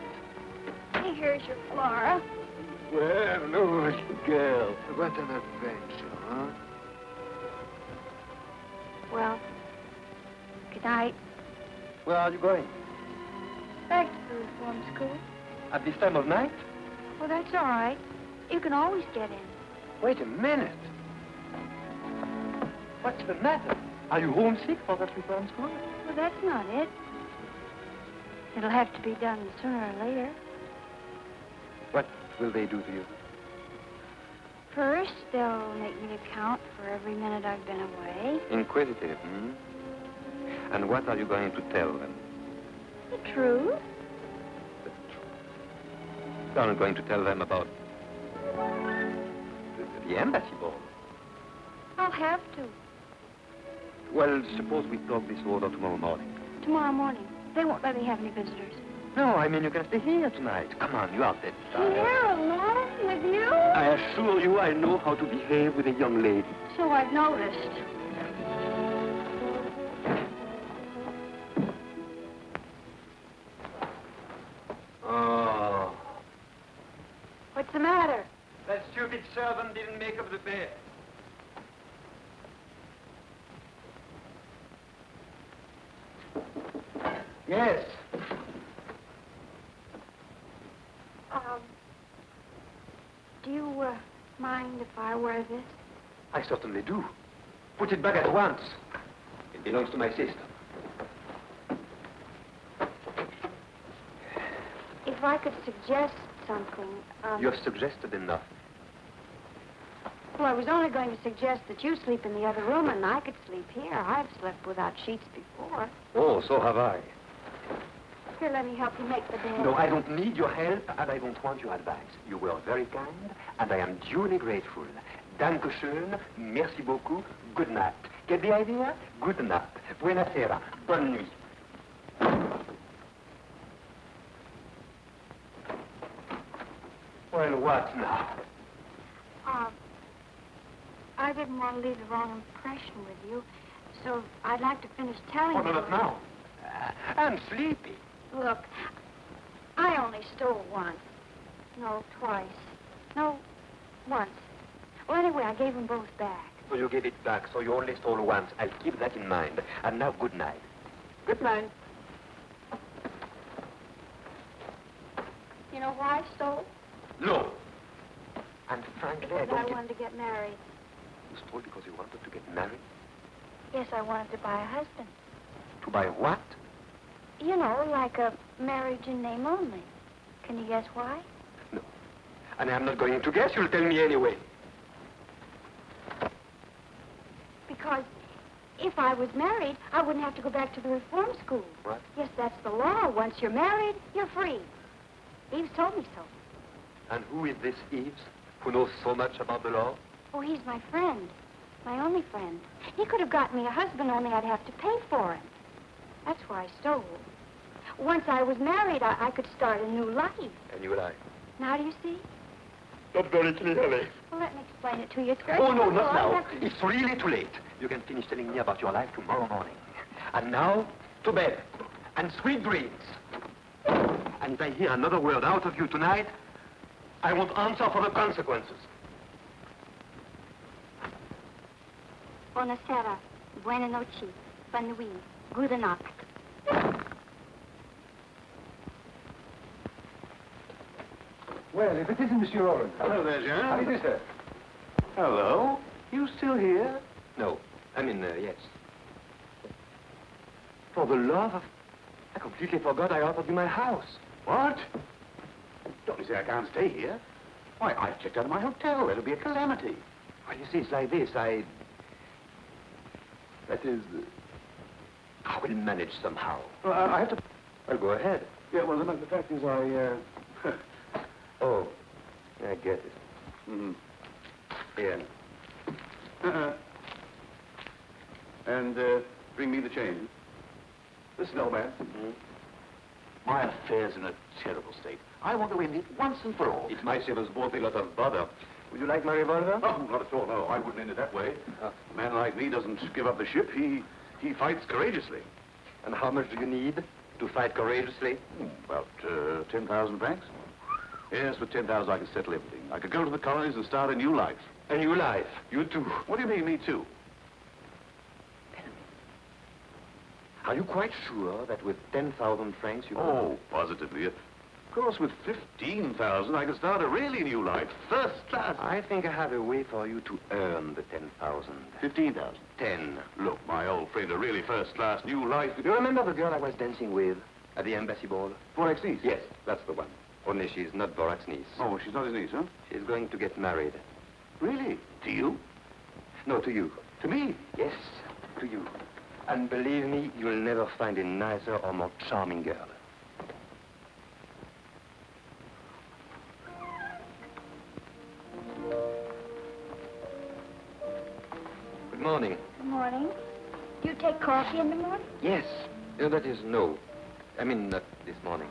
Hey, here's your Flora. Well, Louis, girl, what an adventure, huh? Well, good night. Where are you going? Back to the reform school. At this time of night? Well, that's all right. You can always get in. Wait a minute. What's the matter? Are you homesick for that reform school? Well, that's not it. It'll have to be done sooner or later. What will they do to you? First, they'll make me account for every minute I've been away. Inquisitive, hmm? And what are you going to tell them? The truth. You're not going to tell them about the embassy ball. I'll have to. Well, suppose we talk this over tomorrow morning. Tomorrow morning. They won't let me have any visitors. No, I mean you can stay here tonight. Come on, you are dead tired. Here, alone with you? I assure you I know how to behave with a young lady. So I've noticed. Oh. What's the matter? That stupid servant didn't make up the bed. Yes. Do you, mind if I wear this? I certainly do. Put it back at once. It belongs to my sister. If I could suggest something, You've suggested enough. Well, I was only going to suggest that you sleep in the other room and I could sleep here. I've slept without sheets before. Oh, so have I. Here, let me help you make the bed. No, I don't need your help, and I don't want your advice. You were very kind, and I am duly grateful. Dankeschön, merci beaucoup, good night. Get the idea? Good night. Buonasera. Bonne nuit. Well, what now? I didn't want to leave the wrong impression with you, so I'd like to finish telling you. Oh, no, not now. I'm sleepy. Look, I only stole once. No, twice. No, once. Well, anyway, I gave them both back. So you gave it back, so you only stole once. I'll keep that in mind. And now, good night. Good night. You know why I stole? No. And frankly, I Because don't I get... wanted to get married. You stole because you wanted to get married? Yes, I wanted to buy a husband. To buy what? You know, like a marriage in name only. Can you guess why? No. And I'm not going to guess. You'll tell me anyway. Because if I was married, I wouldn't have to go back to the reform school. What? Yes, that's the law. Once you're married, you're free. Eves told me so. And who is this Eves, who knows so much about the law? Oh, he's my friend. My only friend. He could have gotten me a husband, only I'd have to pay for him. That's why I stole. Once I was married, I could start a new life. A new life. Now do you see? Not very clearly. Well, let me explain it to you. It's very Oh, no, simple. not I now. have to- It's really too late. You can finish telling me about your life tomorrow morning. And now, to bed. And sweet dreams. And if I hear another word out of you tonight, I won't answer for the consequences. Buonasera. Buona noche. Bonne nuit. Good night. Well, if it isn't Monsieur Roland. Hello there, Jean. How do you do, sir? Hello. You still here? No. I mean, yes. For the love of... I completely forgot I offered you my house. What? Don't you say I can't stay here? Why, I've checked out of my hotel. It'll be a calamity. Well, you see, it's like this. That is... I will manage somehow. Well, I have to... Well, go ahead. Yeah, well, the fact is Oh, I get it. Mm-hmm. Here. And, bring me the change. Listen, old man. Mm-hmm. My affair's in a terrible state. I want to end it once and for all. It might save us both a lot of bother. Would you like my revolver? Oh, not at all, no. I wouldn't end it that way. A man like me doesn't give up the ship. He fights courageously. And how much do you need to fight courageously? About 10,000 francs. Yes, with 10,000 I can settle everything. I could go to the colonies and start a new life. A new life? You too? What do you mean, me too? Are you quite sure that with 10,000 francs you... Oh, positively. Of course, with 15,000 I could start a really new life. First class. I think I have a way for you to earn the 10,000. 15,000. 10. Look, my old friend, a really first class new life. You remember the girl I was dancing with at the embassy ball? Vorak's niece? Yes, that's the one. Only she's not Vorak's niece. Oh, she's not his niece, huh? She's going to get married. Really? To you? No, to you. To me? Yes, to you. And believe me, you'll never find a nicer or more charming girl. Good morning. Good morning. Do you take coffee in the morning? Yes. That is no. I mean, not this morning.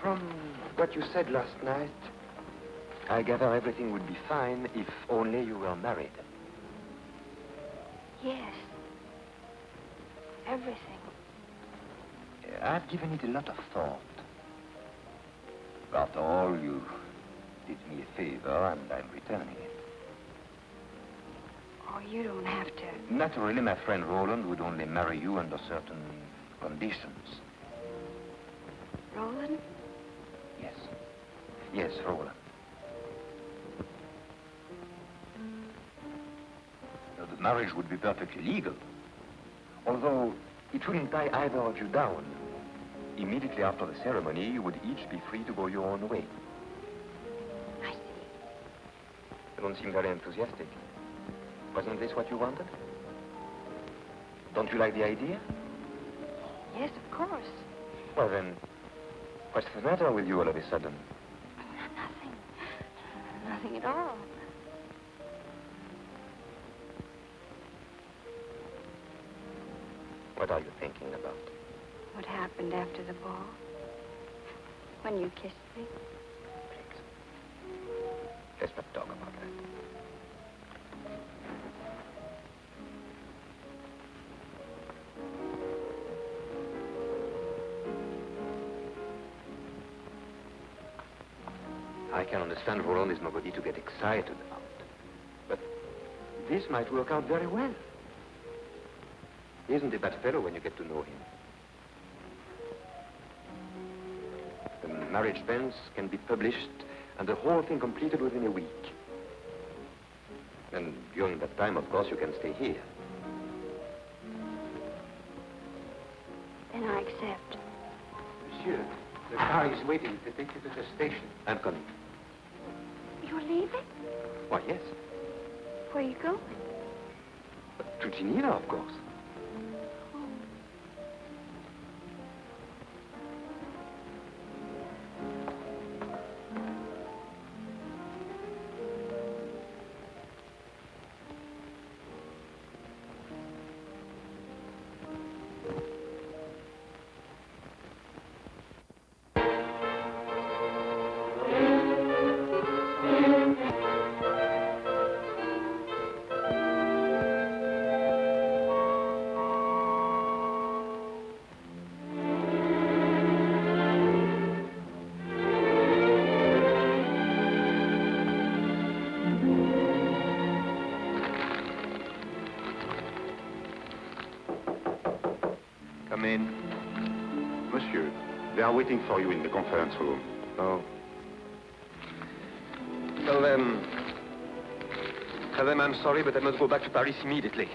From what you said last night, I gather everything would be fine if only you were married. Yes. Everything. I've given it a lot of thought. After all, you did me a favor, and I'm returning it. Oh, you don't have to. Naturally, my friend Roland would only marry you under certain conditions. Roland? Yes. Yes, Roland. Now, the marriage would be perfectly legal. Although it wouldn't tie either of you down. Immediately after the ceremony, you would each be free to go your own way. I see. You don't seem very enthusiastic. Wasn't this what you wanted? Don't you like the idea? Yes, of course. Well, then, what's the matter with you all of a sudden? Nothing. Nothing at all. What are you thinking about? What happened after the ball? When you kissed me? Please. Let's not talk about that. I can understand Roland is nobody to get excited about. But this might work out very well. He isn't a bad fellow when you get to know him. The marriage plans can be published and the whole thing completed within a week. And during that time, of course, you can stay here. Then I accept. Monsieur, the car is waiting to take you to the station. I'm coming. You're leaving? Why, yes. Where are you going? To Geneva, of course. Come in. Monsieur, they are waiting for you in the conference room. Oh. Tell them I'm sorry, but I must go back to Paris immediately.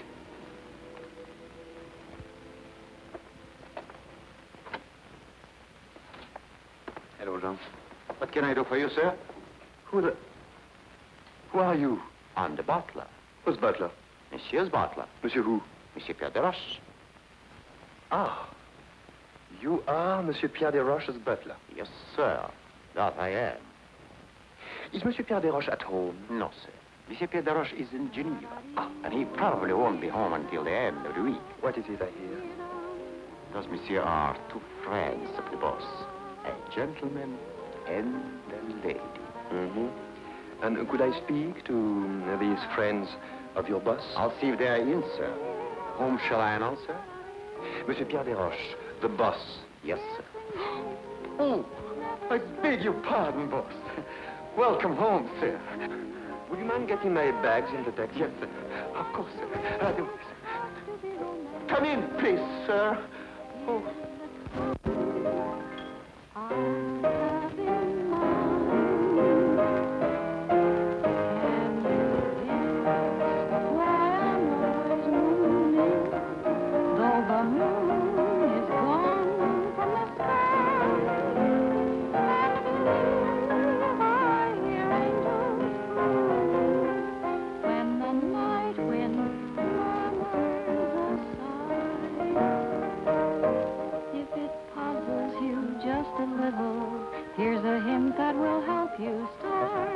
Hello, Jean. What can I do for you, sir? Who are you? I'm the butler. Who's butler? Monsieur's butler. Monsieur who? Monsieur Pierre de Roche. Ah. You are Monsieur Pierre Desroches' butler? Yes, sir. That I am. Is Monsieur Pierre Desroches at home? No, sir. Monsieur Pierre de Roche is in Geneva. And he probably won't be home until the end of the week. What is it I hear? Those monsieur are two friends of the boss. A gentleman and a lady. Mm-hmm. And could I speak to these friends of your boss? I'll see if they are in, sir. Whom shall I announce, sir? Monsieur Pierre Desroches, the boss. Yes, sir. Oh, I beg your pardon, boss. Welcome home, sir. Would you mind getting my bags in the taxi? Yes, sir. Of course, sir. Right away, sir. Come in, please, sir. Oh. Here's a hint that will help you start.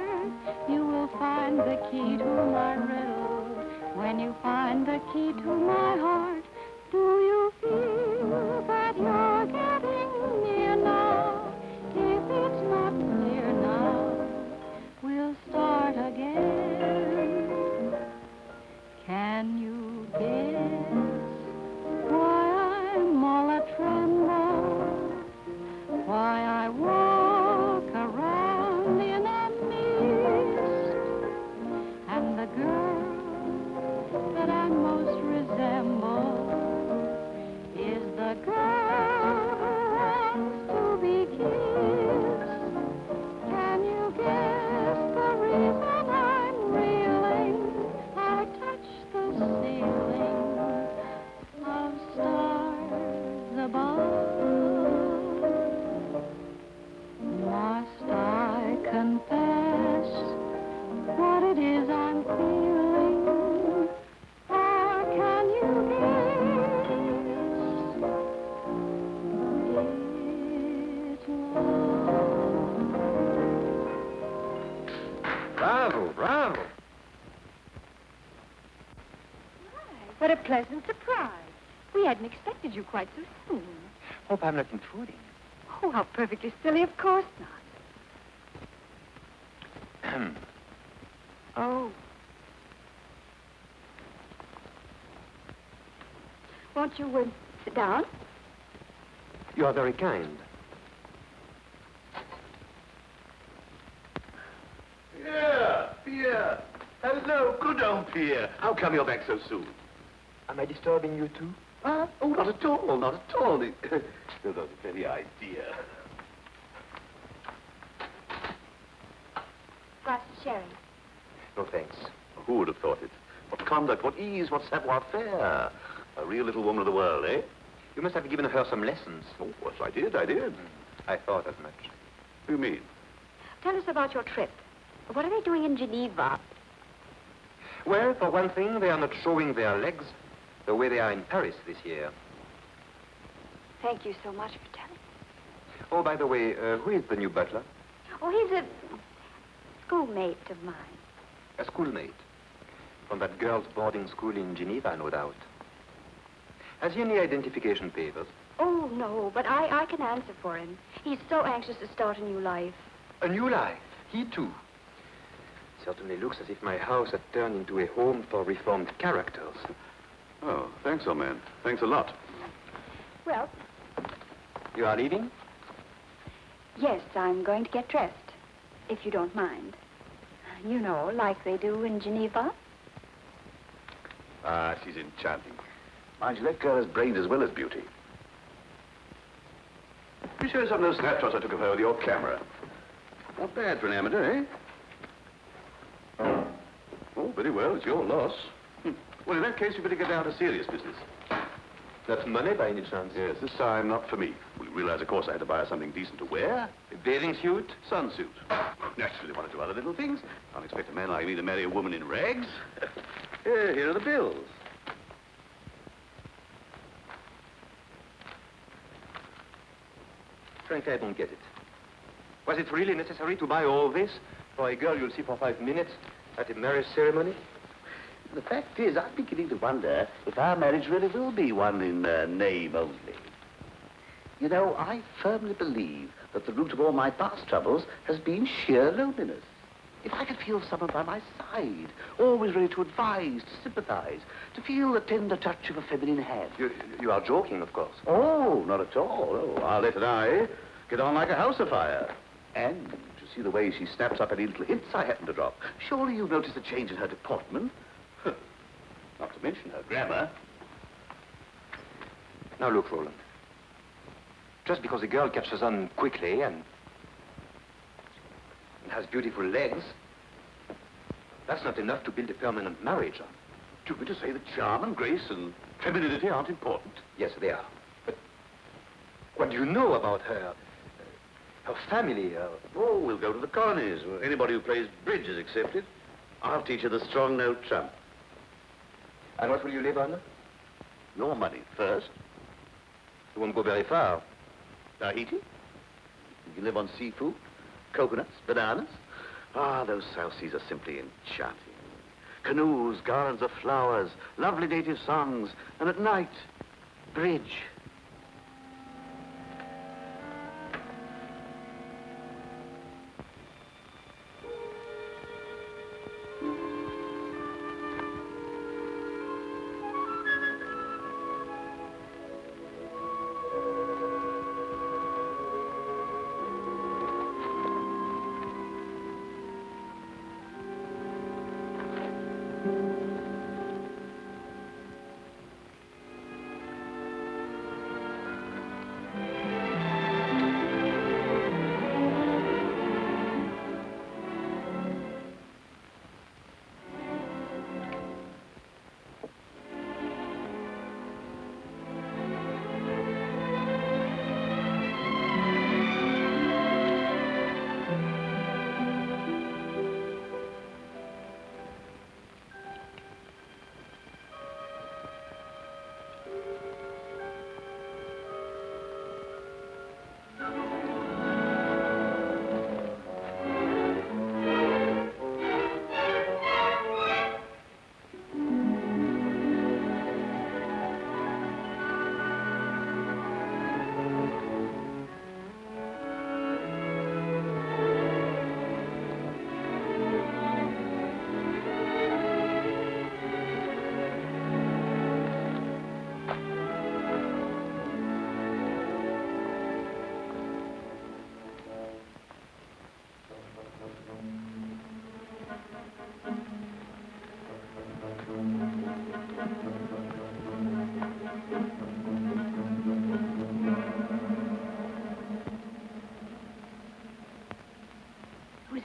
You will find the key to my riddle. When you find the key to my heart, do you feel that you're getting near now? If it's not clear now, we'll start again. Can you guess why I'm all a tremble? Why I walk around in a mist, and the girl that I most resemble is the girl who wants to be kissed. Can you guess the reason I'm reeling? I touch the ceiling of stars above. Must I confess what it is I'm feeling? Or can you guess? It's love. Bravo, bravo. What a pleasant surprise. We hadn't expected you quite so soon. Hope I'm not intruding. Oh, how perfectly silly. Of course not. Oh. Won't you sit down? You are very kind. Pierre. Hello, good old Pierre. How come you're back so soon? Am I disturbing you too? Oh, not at all, not at all. No, not the very idea. Glass of sherry. No thanks. Who would have thought it? What conduct, what ease, what savoir-faire. A real little woman of the world, eh? You must have given her some lessons. Oh, yes, I did. I thought as much. What do you mean? Tell us about your trip. What are they doing in Geneva? Well, for one thing, they are not showing their legs the way they are in Paris this year. Thank you so much for telling me. Oh, by the way, who is the new butler? Oh, he's a schoolmate of mine. A schoolmate. From that girls' boarding school in Geneva, no doubt. Has he any identification papers? Oh, no, but I can answer for him. He's so anxious to start a new life. A new life? He too? Certainly looks as if my house had turned into a home for reformed characters. Oh, thanks, old man. Thanks a lot. Well, You are leaving? yes, I'm going to get dressed, if you don't mind. You know, like they do in Geneva. Ah, she's enchanting. Mind you, that girl has brains as well as beauty. Let me show you some of those snapshots I took of her with your camera. Not bad for an amateur, eh? Oh, very well. It's your loss. Well, in that case, you better get down to serious business. That's money by any chance? Yes, this time not for me. Well, you realize, of course, I had to buy her something decent to wear. A bathing suit? Sunsuit. Naturally, one or two other little things. Can't expect a man like me to marry a woman in rags. Here are the bills. Frankly, I don't get it. Was it really necessary to buy all this for a girl you'll see for 5 minutes at a marriage ceremony? The fact is, I'm beginning to wonder if our marriage really will be one in name only. You know, I firmly believe that the root of all my past troubles has been sheer loneliness. If I could feel someone by my side, always ready to advise, to sympathize, to feel the tender touch of a feminine hand. You are joking, of course. Oh, not at all. Oh, Arlette and I get on like a house afire. And to see the way she snaps up any little hints I happen to drop. Surely you've noticed a change in her deportment? Not to mention her grammar. Now look, Roland. Just because a girl catches on quickly and has beautiful legs, that's not enough to build a permanent marriage on. Do you mean to say that charm and grace and femininity aren't important? Yes, they are. But what do you know about her? Her family, Oh, we'll go to the colonies. Where anybody who plays bridge is accepted. I'll teach her the strong note trump. And what will you live on? Your money first. You won't go very far. Tahiti? You can live on seafood, coconuts, bananas. Ah, those South Seas are simply enchanting. Canoes, garlands of flowers, lovely native songs, and at night, bridge.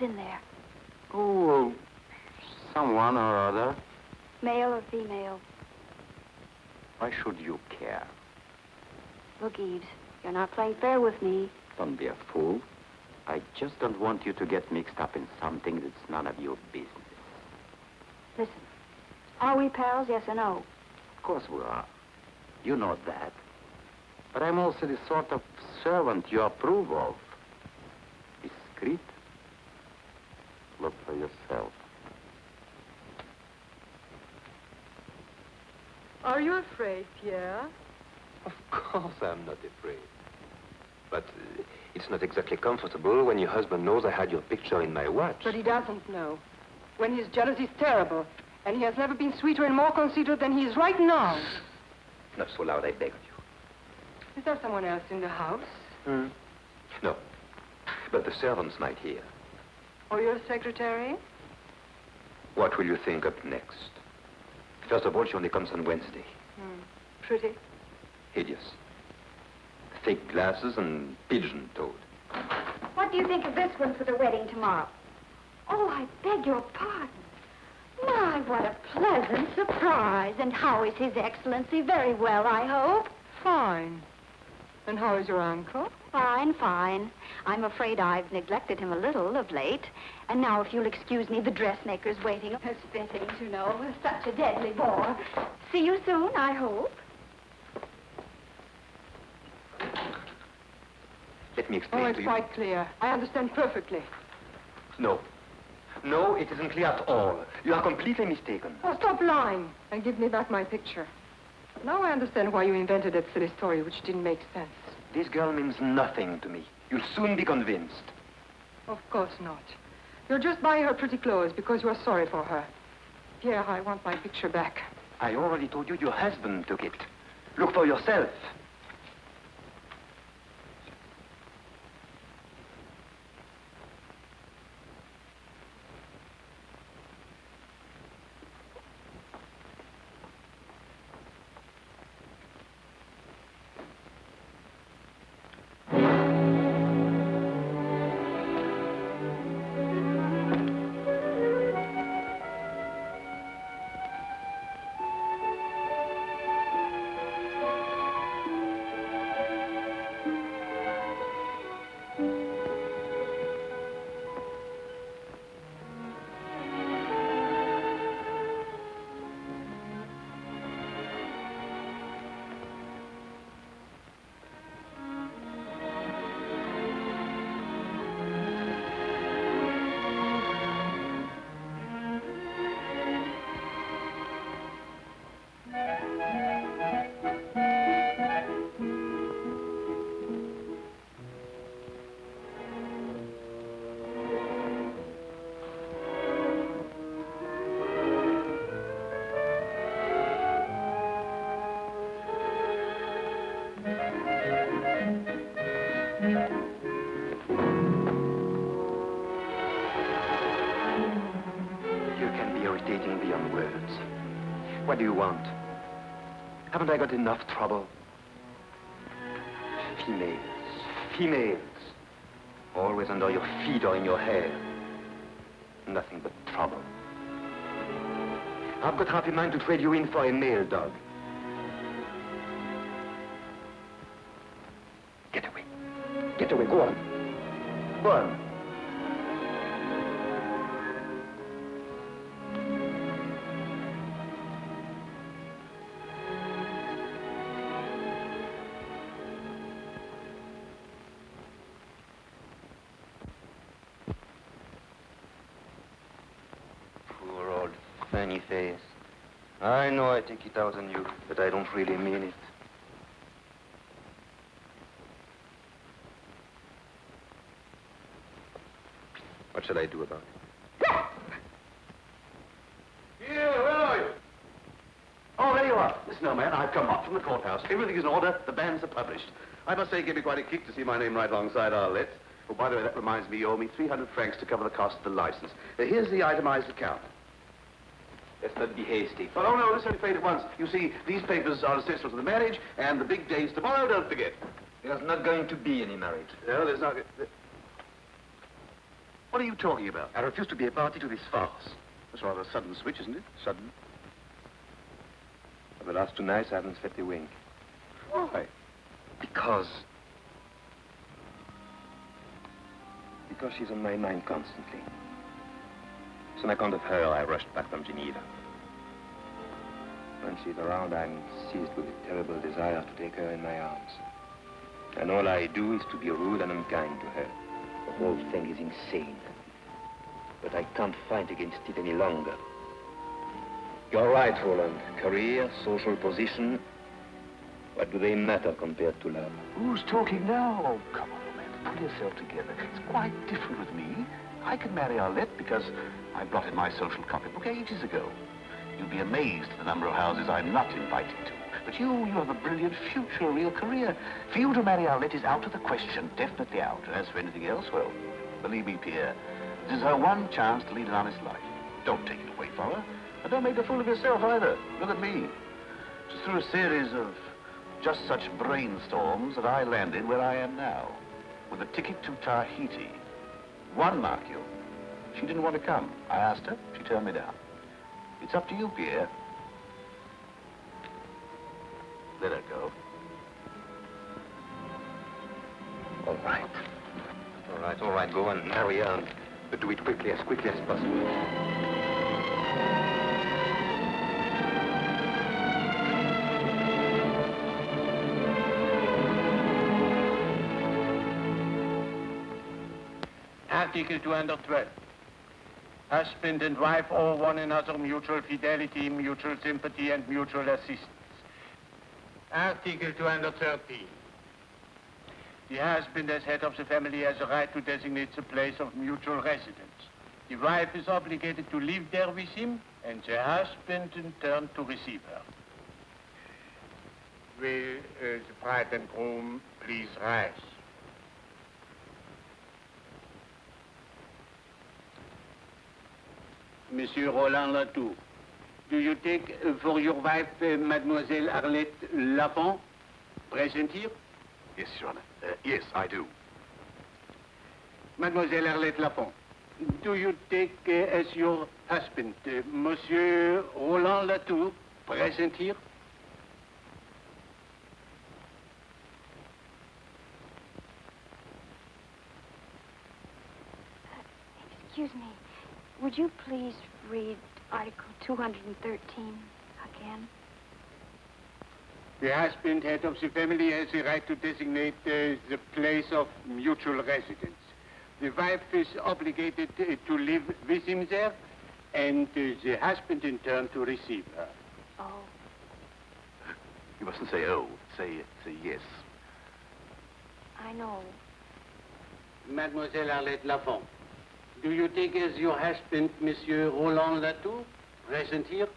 in there? Oh, someone or other. Male or female? Why should you care? Look, Eves, you're not playing fair with me. Don't be a fool. I just don't want you to get mixed up in something that's none of your business. Listen, are we pals, yes or no? Of course we are. You know that. But I'm also the sort of servant you approve of. Discreet. Look for yourself. Are you afraid, Pierre? Of course I'm not afraid. But it's not exactly comfortable when your husband knows I had your picture in my watch. But he doesn't know. When he's jealous, he's terrible. And he has never been sweeter and more conceited than he is right now. Not so loud, I beg of you. Is there someone else in the house? No. But the servants might hear. Or your secretary? What will you think up next? First of all, she only comes on Wednesday. Pretty. Hideous. Thick glasses and pigeon-toed. What do you think of this one for the wedding tomorrow? Oh, I beg your pardon. My, what a pleasant surprise. And how is His Excellency? Very well, I hope. Fine. And how is your uncle? Fine, fine. I'm afraid I've neglected him a little of late. And now, if you'll excuse me, the dressmaker's waiting. As fitting, you know, with such a deadly bore. See you soon, I hope. Let me explain Oh, to it's you. quite clear. I understand perfectly. No. No, it isn't clear at all. You are completely mistaken. Oh, stop lying and give me back my picture. Now I understand why you invented that silly story, which didn't make sense. This girl means nothing to me. You'll soon be convinced. Of course not. You're just buying her pretty clothes because you're sorry for her. Pierre, I want my picture back. I already told you your husband took it. Look for yourself. Beyond words. What do you want? Haven't I got enough trouble? Females. Females. Always under your feet or in your hair. Nothing but trouble. I've got half a mind to trade you in for a male dog. Get away. Get away. Go on. Go on. Funny face. I know I take it out on you, but I don't really mean it. What shall I do about it? Here, where are you? Oh, there you are. Listen, old man, I've come up from the courthouse. Everything is in order. The banns are published. I must say it gave me quite a kick to see my name right alongside Arlette. Oh, by the way, that reminds me, you owe me 300 francs to cover the cost of the license. Here's the itemized account. Let's not be hasty. Oh, no, let's only pay it at once. You see, these papers are essential to the marriage, and the big day's tomorrow, don't forget. There's not going to be any marriage. No, there's not... What are you talking about? I refuse to be a party to this farce. That's rather a sudden switch, isn't it? Sudden. For the last 2 nights, I haven't slept a wink. Why? Because she's on my mind constantly. So on account of her, I rushed back from Geneva. When she's around, I'm seized with a terrible desire to take her in my arms. And all I do is to be rude and unkind to her. The whole thing is insane. But I can't fight against it any longer. You're right, Roland. Career, social position, what do they matter compared to love? Who's talking now? Oh, come on, man. Pull yourself together. It's quite different with me. I can marry Arlette because I blotted my social copybook ages ago. You'd be amazed at the number of houses I'm not invited to. But you have a brilliant future, a real career. For you to marry Arlette is out of the question, definitely out. As for anything else, well, believe me, Pierre, this is her one chance to lead an honest life. Don't take it away from her. And don't make a fool of yourself either. Look at me. Just through a series of just such brainstorms that I landed where I am now, with a ticket to Tahiti. One, mark you. She didn't want to come. I asked her. She turned me down. It's up to you, Pierre. Let her go. All right. All right, go and marry her, but do it quickly as possible. Article 212. Husband and wife owe one another mutual fidelity, mutual sympathy, and mutual assistance. Article 213. The husband, as head of the family, has a right to designate the place of mutual residence. The wife is obligated to live there with him, and the husband, in turn, to receive her. Will the bride and groom please rise? Monsieur Roland Latour, do you take for your wife Mademoiselle Arlette Lafont, present here? Yes, Your Honor. Yes, I do. Mademoiselle Arlette Lafont, do you take as your husband Monsieur Roland Latour, present here? Excuse me. Would you please read Article 213 again? The husband, head of the family, has the right to designate the place of mutual residence. The wife is obligated to live with him there, and the husband, in turn, to receive her. Oh. You mustn't say oh. Say yes. I know. Mademoiselle Arlette Lafont, do you take as your husband Monsieur Roland Latour, present here?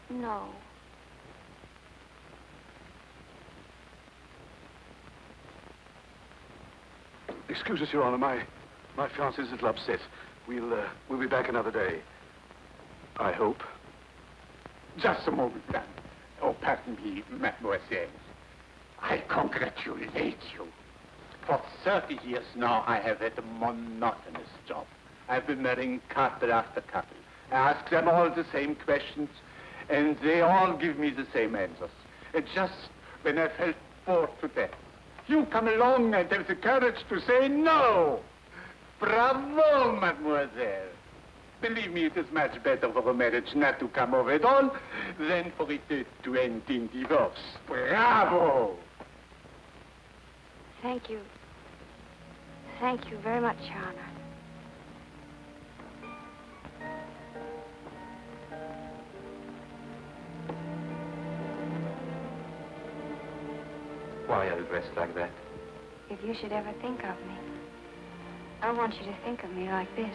No. Excuse us, Your Honor. My fiancé's a little upset. We'll be back another day. I hope. Just a moment, madame. Oh, pardon me, mademoiselle. I congratulate you. For 30 years now, I have had a monotonous job. I've been marrying couple after couple. I ask them all the same questions, and they all give me the same answers. And just when I felt bored to death, you come along and have the courage to say no. Bravo, mademoiselle. Believe me, it is much better for a marriage not to come off at all than for it to end in divorce. Bravo! Thank you. Thank you very much, Your Honor. Why are you dressed like that? If you should ever think of me, I want you to think of me like this.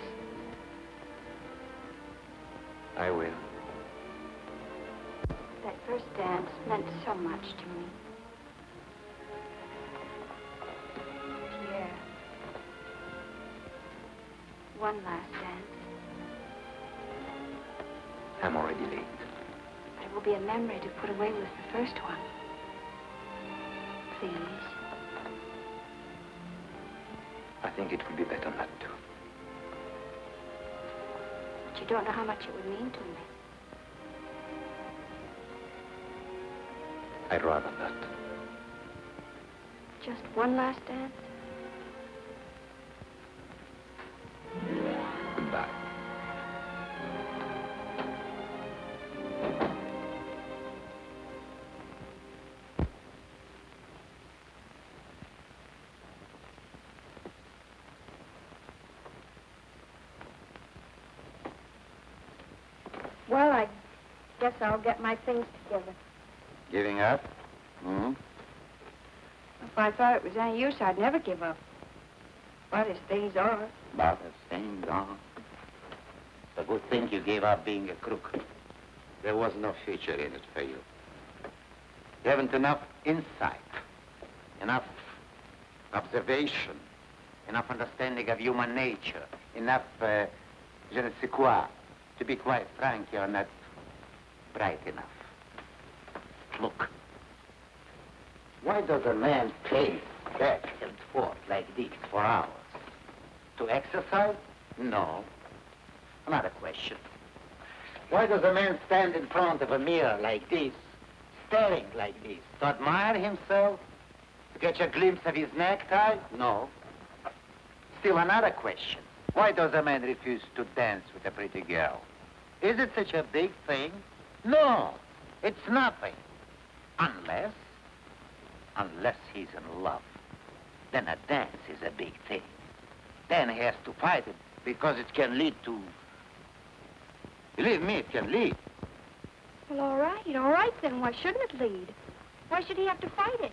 I will. That first dance meant so much to me. Pierre. One last dance. I'm already late. But it will be a memory to put away with the first one. Please. I think it would be better not to. But you don't know how much it would mean to me. I'd rather not. Just one last dance? Goodbye. Well, I guess I'll get my things together. Giving up? Hmm? If I thought it was any use, I'd never give up. But as things are... But as things are. It's a good thing you gave up being a crook. There was no future in it for you. You haven't enough insight, enough observation, enough understanding of human nature, enough, je ne sais quoi. To be quite frank, you're not bright enough. Look, why does a man pace back and forth like this for hours? To exercise? No. Another question. Why does a man stand in front of a mirror like this, staring like this? To admire himself? To catch a glimpse of his necktie? No. Still another question. Why does a man refuse to dance with a pretty girl? Is it such a big thing? No, it's nothing. Unless he's in love. Then a dance is a big thing. Then he has to fight it because it can lead to... Believe me, it can lead. Well, all right then. Why shouldn't it lead? Why should he have to fight it?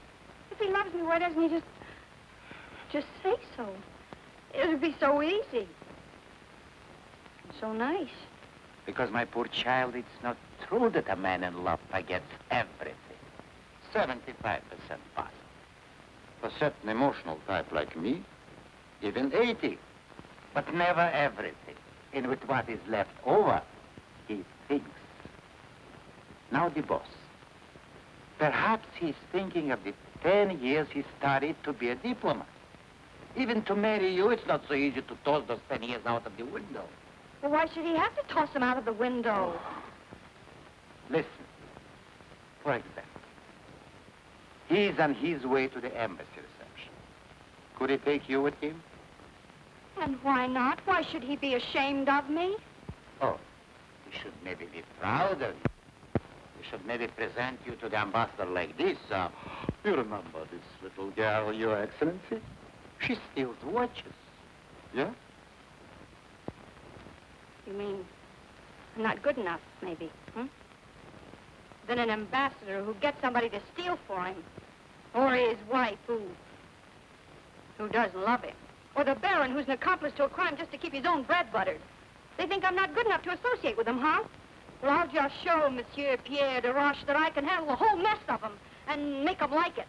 If he loves me, why doesn't he just say so? It would be so easy. So nice. Because, my poor child, it's not true that a man in love forgets everything. 75% possible. For a certain emotional type like me, even 80. But never everything. And with what is left over, he thinks. Now the boss. Perhaps he's thinking of the 10 years he studied to be a diplomat. Even to marry you, it's not so easy to toss those 10 years out of the window. Well, why should he have to toss him out of the window? Listen. For example, he's on his way to the embassy reception. Could he take you with him? And why not? Why should he be ashamed of me? Oh, he should maybe be proud of you. He should maybe present you to the ambassador like this. You remember this little girl, Your Excellency? She steals watches. Yeah? You mean I'm not good enough, maybe, hmm? Then an ambassador who gets somebody to steal for him. Or his wife who doesn't love him. Or the Baron who's an accomplice to a crime just to keep his own bread buttered. They think I'm not good enough to associate with them, huh? Well, I'll just show Monsieur Pierre de Roche that I can handle the whole mess of them and make them like it.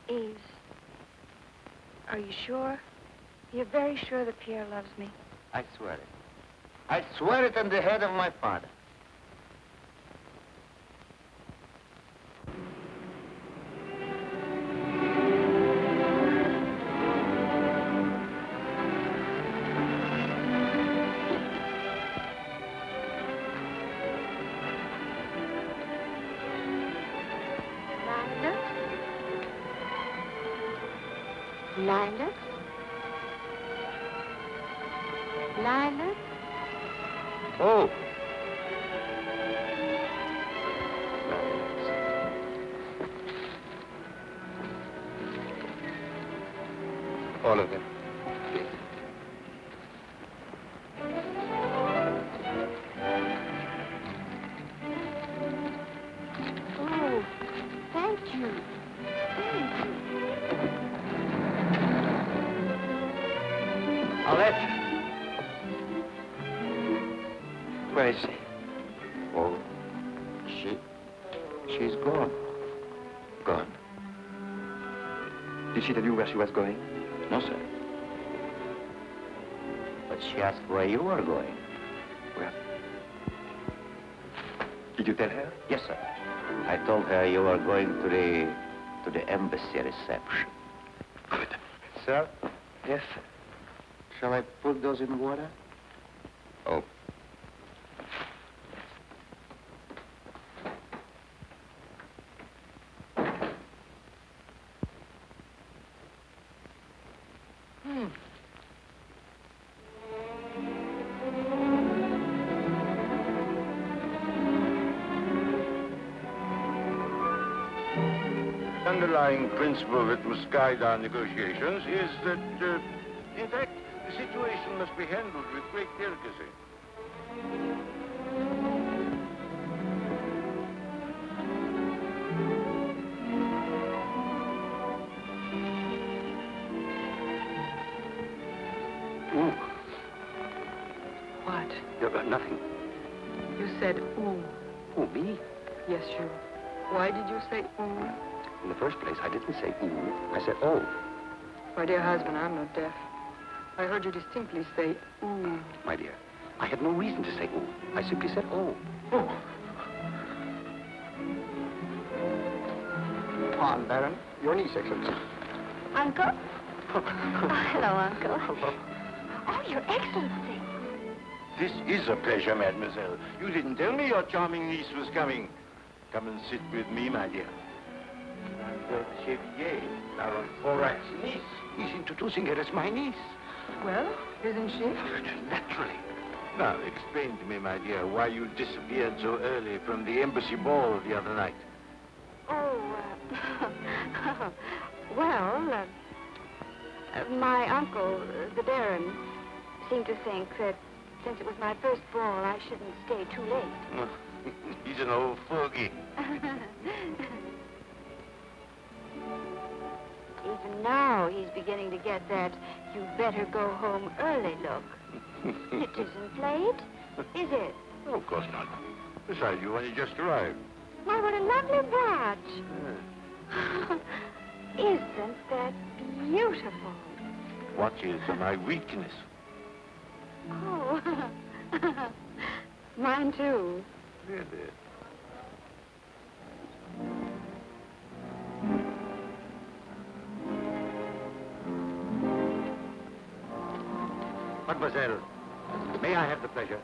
Yves, are you sure? You're very sure that Pierre loves me? I swear it. I swear it on the head of my father. Lilac? Lilac? Oh. All of them, please. Oh, thank you. Thank you. Arlette. Where is she? Oh, she's gone. Gone. Did she tell you where she was going? No, sir. But she asked where you were going. Where? Did you tell her? Yes, sir. I told her you were going to the embassy reception. Good. Sir? Yes? Shall I put those in water? Oh. The underlying principle that must guide our negotiations is that, in fact, the situation must be handled with great delicacy. Ooh. What? Nothing. You said ooh. Ooh, me? Yes, you. Why did you say ooh? In the first place, I didn't say ooh. I said oh. My dear husband, I'm not deaf. I heard you distinctly say ooh. My dear, I had no reason to say ooh. I simply said oh. Oh. Pardon, Baron. Your niece, Excellency. Uncle? Hello, Uncle. Hello. Oh, Your Excellency. This is a pleasure, mademoiselle. You didn't tell me your charming niece was coming. Come and sit with me, my dear. Chevier, Baron Forat's niece. He's introducing her as my niece. Well, isn't she? Naturally. Now, explain to me, my dear, why you disappeared so early from the embassy ball the other night. Well, my uncle, the Baron, seemed to think that since it was my first ball, I shouldn't stay too late. He's an old fogey. Even now, he's beginning to get that you better go home early look. It isn't late, is it? Oh, of course not. Besides, you only just arrived. Why, what a lovely watch. Isn't that beautiful? Watches are my weakness. Oh, mine too. Really? Mademoiselle, may I have the pleasure?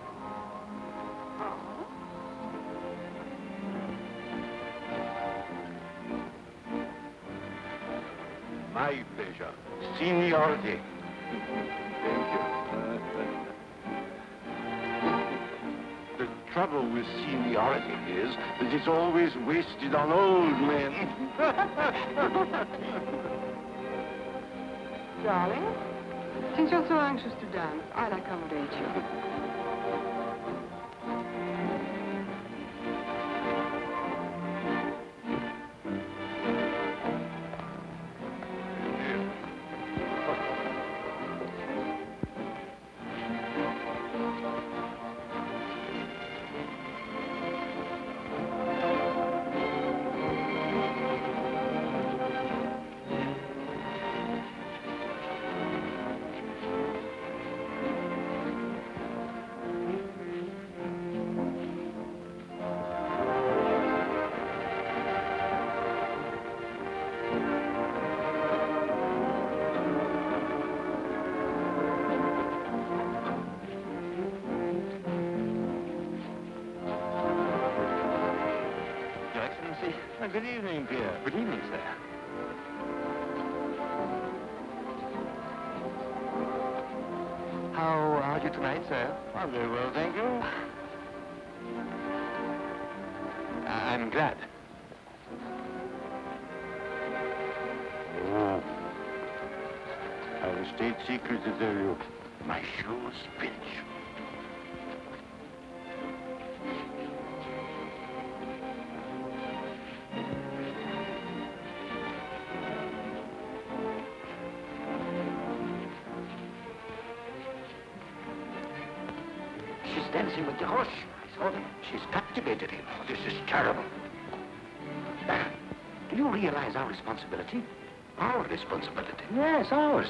My pleasure. Seniority. Thank you. The trouble with seniority is that it's always wasted on old men. Darling, since you're so anxious to dance, I'll accommodate you. Good evening, Pierre. Good evening, sir. How are you tonight, sir? I'm very well, thank you. I'm glad. Oh. I have a state secret to tell you. My shoes pinch. Dancing with the horse. I saw them. She's captivated him. This is terrible. Baron, do you realize our responsibility? Our responsibility? Yes, ours.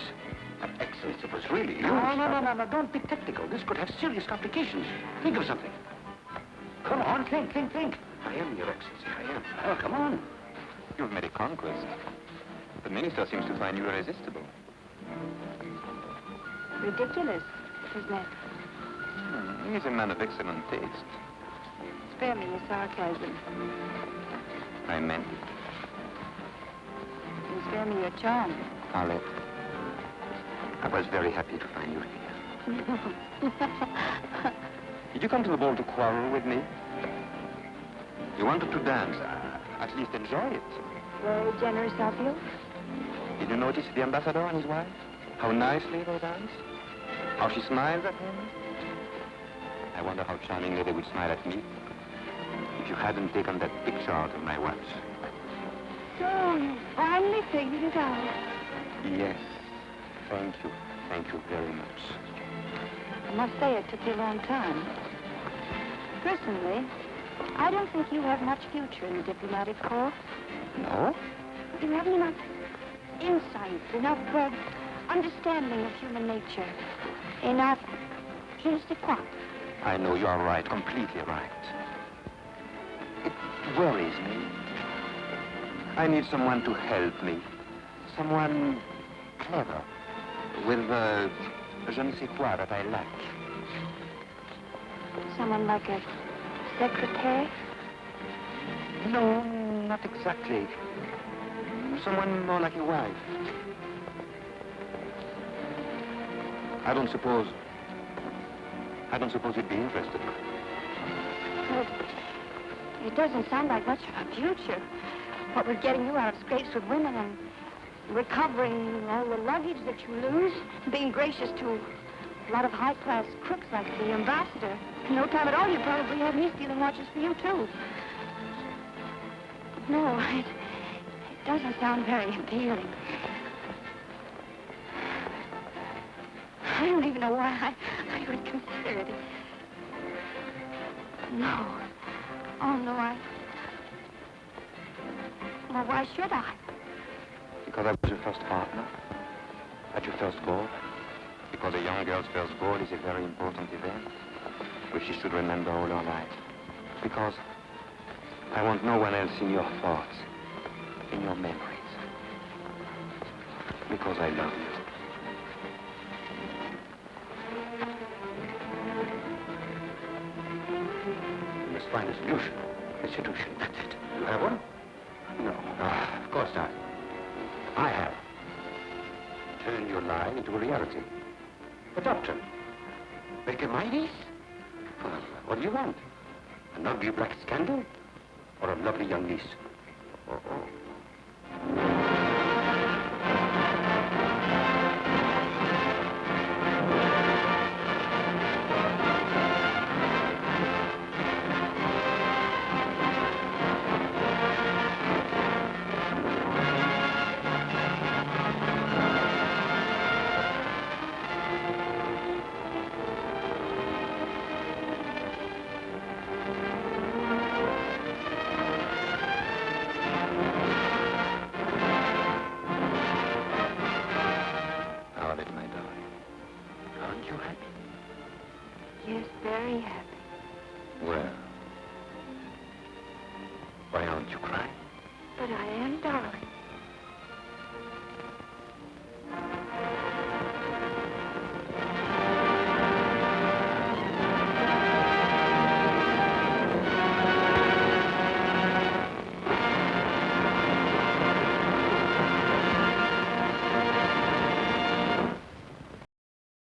Excellency, it was really you. No. Don't be technical. This could have serious complications. Think of something. Come on, think. I am, Your Excellency, I am. Oh, come on. You've made a conquest. The minister seems to find you irresistible. Ridiculous, isn't it? He's a man of excellent taste. Spare me your sarcasm. I meant it. And spare me your charm. Arlette, I was very happy to find you here. Did you come to the ball to quarrel with me? You wanted to dance. At least enjoy it. Very generous of you. Did you notice the ambassador and his wife? How nicely they dance? How she smiles at him? I wonder how charmingly they would smile at me if you hadn't taken that picture out of my watch. So you finally figured it out. Yes. Thank you. Thank you very much. I must say it took you a long time. Personally, I don't think you have much future in the diplomatic corps. No? You haven't enough insight, enough understanding of human nature, enough je ne sais quoi. I know you are right, completely right. It worries me. I need someone to help me. Someone clever, with je ne sais quoi that I lack. Someone like a secretary? No, not exactly. Someone more like a wife. I don't suppose you'd be interested. Well, it doesn't sound like much of a future. What with getting you out of scrapes with women and recovering all the luggage that you lose, being gracious to a lot of high-class crooks like the ambassador. In no time at all, you probably have me stealing watches for you, too. No, it doesn't sound very appealing. I don't even know why I would consider it. No. Oh, no, Well, why should I? Because I was your first partner, at your first ball. Because a young girl's first ball is a very important event, which she should remember all her life. Because I want no one else in your thoughts, in your memories. Because I love you. You must find a solution. A solution, that's it. You have one? No. Ah, of course not. I have. Turn your lie into a reality. A doctor. Make a Midas? Well, what do you want? An ugly black scandal? Or a lovely young niece? Yes, very happy. Well, why aren't you crying?